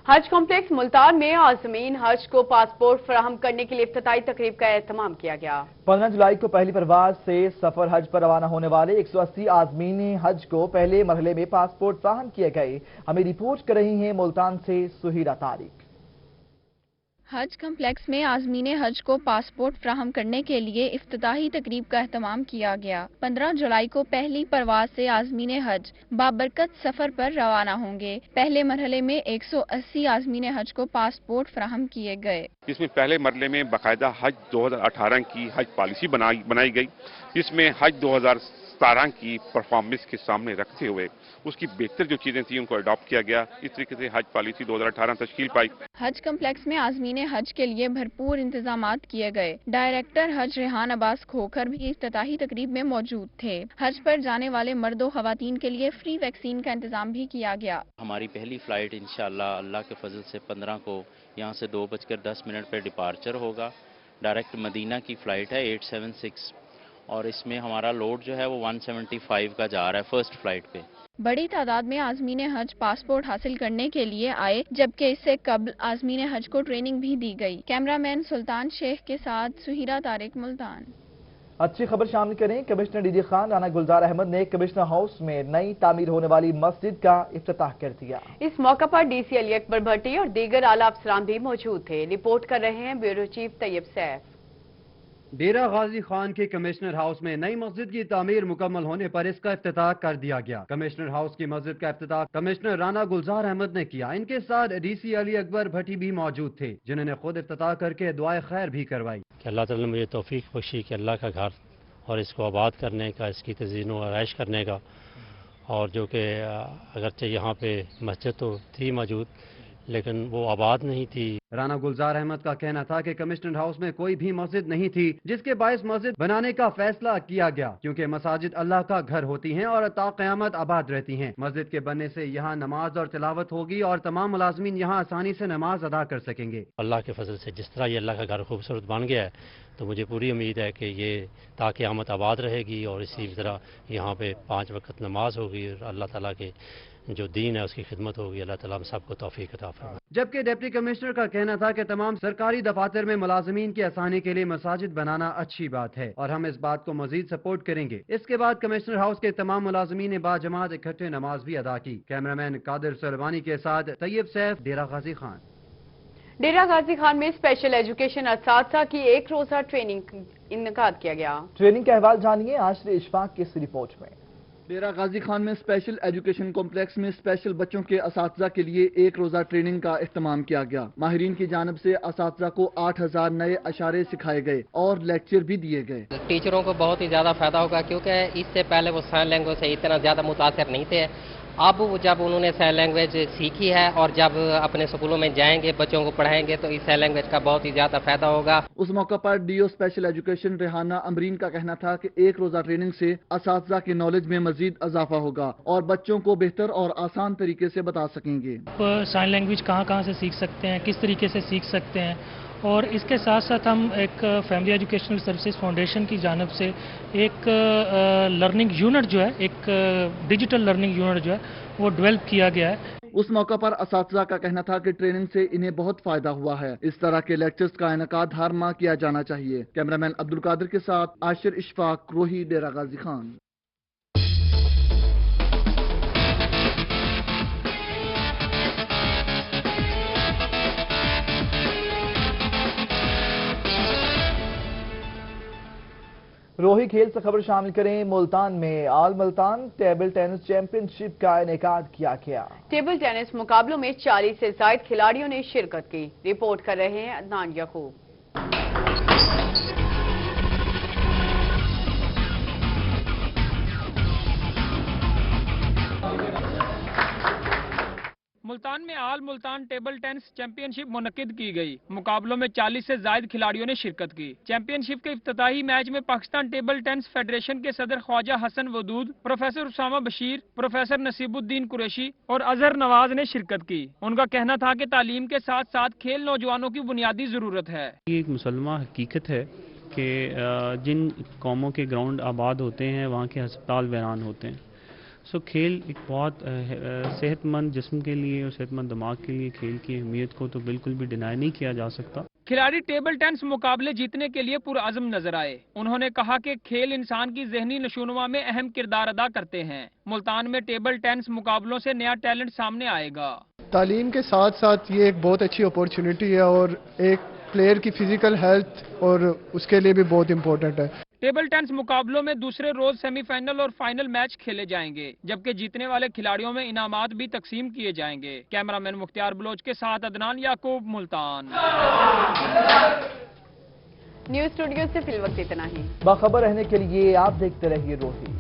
हज कॉम्प्लेक्स मुल्तान में आज़मीन हज को पासपोर्ट फराहम करने के लिए इफ्तिताई तकरीब का एहतमाम किया गया। 15 जुलाई को पहली परवाज से सफर हज पर रवाना होने वाले 180 आज़मीन हज को पहले मरहले में पासपोर्ट फराहम किए गए। हमें रिपोर्ट कर रही हैं मुल्तान से सुहीरा तारिक। हज कम्प्लेक्स में आज़मीन हज को पासपोर्ट फ्राहम करने के लिए इफ्तिताही तकरीब का एहतमाम किया गया। 15 जुलाई को पहली परवाज से आज़मीन हज बाबरकत सफर पर रवाना होंगे। पहले मरहले में 180 आज़मीन हज को पासपोर्ट फ्राहम किए गए। इसमें पहले मरहले में बाकायदा हज 2018 की हज पॉलिसी बनाई गई, जिसमें हज 2017 की परफॉर्मेंस के सामने रखते हुए उसकी बेहतर जो चीजें थी उनको अडॉप्ट किया गया। इस तरीके से हज पॉलिसी 2018 तश्कील पाई। हज कम्प्लेक्स में आज़मीन हज के लिए भरपूर इंतजामात किए गए। डायरेक्टर हज रेहान अब्बास खोखर भी इफ्तिताही तकरीब में मौजूद थे। हज पर जाने वाले मर्दों खवातीन के लिए फ्री वैक्सीन का इंतजाम भी किया गया। हमारी पहली फ्लाइट इंशाअल्लाह अल्लाह के फजल से 15 को यहाँ से 2:10 पर डिपार्चर होगा। डायरेक्ट मदीना की फ्लाइट है 876 और इसमें हमारा लोड जो है वो 175 का जा रहा है फर्स्ट फ्लाइट पे। बड़ी तादाद में आज़मीन हज पासपोर्ट हासिल करने के लिए आए, जबकि इससे कबल आज़मीन हज को ट्रेनिंग भी दी गई। कैमरामैन सुल्तान शेख के साथ सुहीरा तारिक, मुल्तान। अच्छी खबर शामिल करें। कमिश्नर डीडी खान राना गुलजार अहमद ने कमिश्नर हाउस में नई तामीर होने वाली मस्जिद का इफ्तिताह कर दिया। इस मौका पर डीसी अली अकबर भट्टी और दीगर आला अफसरान भी मौजूद थे। रिपोर्ट कर रहे हैं ब्यूरो चीफ तैयब सैफ। डेरा गाजी खान के कमिश्नर हाउस में नई मस्जिद की तामीर मुकम्मल होने पर इसका इफ्तिताह कर दिया गया। कमिश्नर हाउस की मस्जिद का इफ्तिताह कमिश्नर राना गुलजार अहमद ने किया। इनके साथ डीसी अली अकबर भट्टी भी मौजूद थे, जिन्होंने खुद इफ्तिताह करके दुआए खैर भी करवाई। कि अल्लाह ताला ने मुझे तौफीक बख्शी कि अल्लाह का घर और इसको आबाद करने का, इसकी तज़ीन व आराइश करने का, और जो कि अगरचे यहाँ पे मस्जिद तो थी मौजूद लेकिन वो आबाद नहीं थी। राना गुलजार अहमद का कहना था कि कमिश्नर हाउस में कोई भी मस्जिद नहीं थी, जिसके बायस मस्जिद बनाने का फैसला किया गया, क्योंकि मसाजिद अल्लाह का घर होती हैं और ता क़यामत आबाद रहती हैं। मस्जिद के बनने से यहाँ नमाज और तिलावत होगी और तमाम मुलाजमीन यहाँ आसानी से नमाज अदा कर सकेंगे। अल्लाह के फजल से जिस तरह ये अल्लाह का घर खूबसूरत बन गया है, तो मुझे पूरी उम्मीद है कि ये ता क़यामत आबाद रहेगी और इसी तरह यहाँ पे 5 वक्त नमाज होगी और अल्लाह ताला के जो दीन है उसकी खिदमत होगी। अल्लाह ताला हम सबको तौफीक अता फरमाए। जबकि डिप्टी कमिश्नर का कहना था कि तमाम सरकारी दफातर में मुलाजमीन की आसानी के लिए मसाजिद बनाना अच्छी बात है और हम इस बात को मजीद सपोर्ट करेंगे। इसके बाद कमिश्नर हाउस के तमाम मुलाजमीन ने बाजमात इकट्ठे नमाज भी अदा की। कैमरामैन कादिर सलवानी के साथ तैयब सैफ, डेरा गाजी खान। डेरा गाजी खान में स्पेशल एजुकेशन असातिज़ा की एक रोजा ट्रेनिंग इनकाद किया गया। ट्रेनिंग का अहवाल जानिए आश्रय इशफाक की इस रिपोर्ट में। डेरा गाजी खान में स्पेशल एजुकेशन कॉम्प्लेक्स में स्पेशल बच्चों के असातिज़ा के लिए एक रोजा ट्रेनिंग का इख्तिमाम किया गया। माहिरीन की जानिब से असातिज़ा को 8000 नए अशारे सिखाए गए और लेक्चर भी दिए गए। टीचरों को बहुत ही ज्यादा फायदा होगा, क्योंकि इससे पहले वो साइन लैंग्वेज से इतना ज्यादा मुतासर नहीं थे। अब जब उन्होंने साइन लैंग्वेज सीखी है और जब अपने स्कूलों में जाएंगे बच्चों को पढ़ाएंगे तो इस साइन लैंग्वेज का बहुत ही ज्यादा फायदा होगा। उस मौका पर DO special education Rehana Amreen का कहना था कि एक रोजा ट्रेनिंग से असातिज़ा की नॉलेज में मजीद इजाफा होगा और बच्चों को बेहतर और आसान तरीके से बता सकेंगे। साइन लैंग्वेज कहाँ से सीख सकते हैं, किस तरीके से सीख सकते हैं, और इसके साथ साथ हम एक फैमिली एजुकेशनल सर्विसेज फाउंडेशन की जानिब से एक लर्निंग यूनिट जो है, एक डिजिटल लर्निंग यूनिट जो है वो डेवलप किया गया है। उस मौका पर असातिज़ा का कहना था कि ट्रेनिंग से इन्हें बहुत फायदा हुआ है। इस तरह के लेक्चर्स का इनेकाद हर माह किया जाना चाहिए। कैमरामैन अब्दुल कादिर के साथ आशिर इशफाक, रोही, डेरा गाजी खान। रोही खेल से खबर शामिल करें। मुल्तान में आल मुल्तान टेबल टेनिस चैंपियनशिप का इनेकाद किया गया। टेबल टेनिस मुकाबलों में 40 से ज्यादा खिलाड़ियों ने शिरकत की। रिपोर्ट कर रहे हैं अदनान याकूब। मुल्तान में आल मुल्तान टेबल टेनिस चैंपियनशिप मुनक्किद की गई। मुकाबलों में 40 से ज्यादा खिलाड़ियों ने शिरकत की। चैंपियनशिप के इफ्तिताही मैच में पाकिस्तान टेबल टेनिस फेडरेशन के सदर ख्वाजा हसन वदूद, प्रोफेसर उसामा बशीर, प्रोफेसर नसीबुद्दीन कुरैशी और अजहर नवाज ने शिरकत की। उनका कहना था कि तालीम के साथ साथ खेल नौजवानों की बुनियादी जरूरत है। ये एक मुसलमान हकीकत है कि जिन कौमों के ग्राउंड आबाद होते हैं वहाँ के अस्पताल वीरान होते हैं। सो खेल एक बहुत सेहतमंद जिस्म के लिए और सेहतमंद दिमाग के लिए खेल की अहमियत को तो बिल्कुल भी डिनाई नहीं किया जा सकता। खिलाड़ी टेबल टेनिस मुकाबले जीतने के लिए पुरअज़्म नजर आए। उन्होंने कहा कि खेल इंसान की ज़हनी नशोनुमा में अहम किरदार अदा करते हैं। मुल्तान में टेबल टेनिस मुकाबलों से नया टैलेंट सामने आएगा। تعلیم کے ساتھ ساتھ یہ ایک بہت اچھی اپورچونٹی ہے اور ایک پلیئر کی فزیکل ہیلتھ اور اس کے لیے بھی بہت امپورٹنٹ ہے۔ ٹیبل ٹینس مقابلوں میں دوسرے روز سیمی فائنل اور فائنل میچ کھیلے جائیں گے، جبکہ جیتنے والے کھلاڑیوں میں انعامات بھی تقسیم کیے جائیں گے۔ کیمرامین مختار بلوچ کے ساتھ عدنان یعقوب، ملتان۔ نیوز اسٹوڈیو سے فی الوقت اتنا ہی۔ باخبر رہنے کے لیے آپ دیکھتے رہیے روزی۔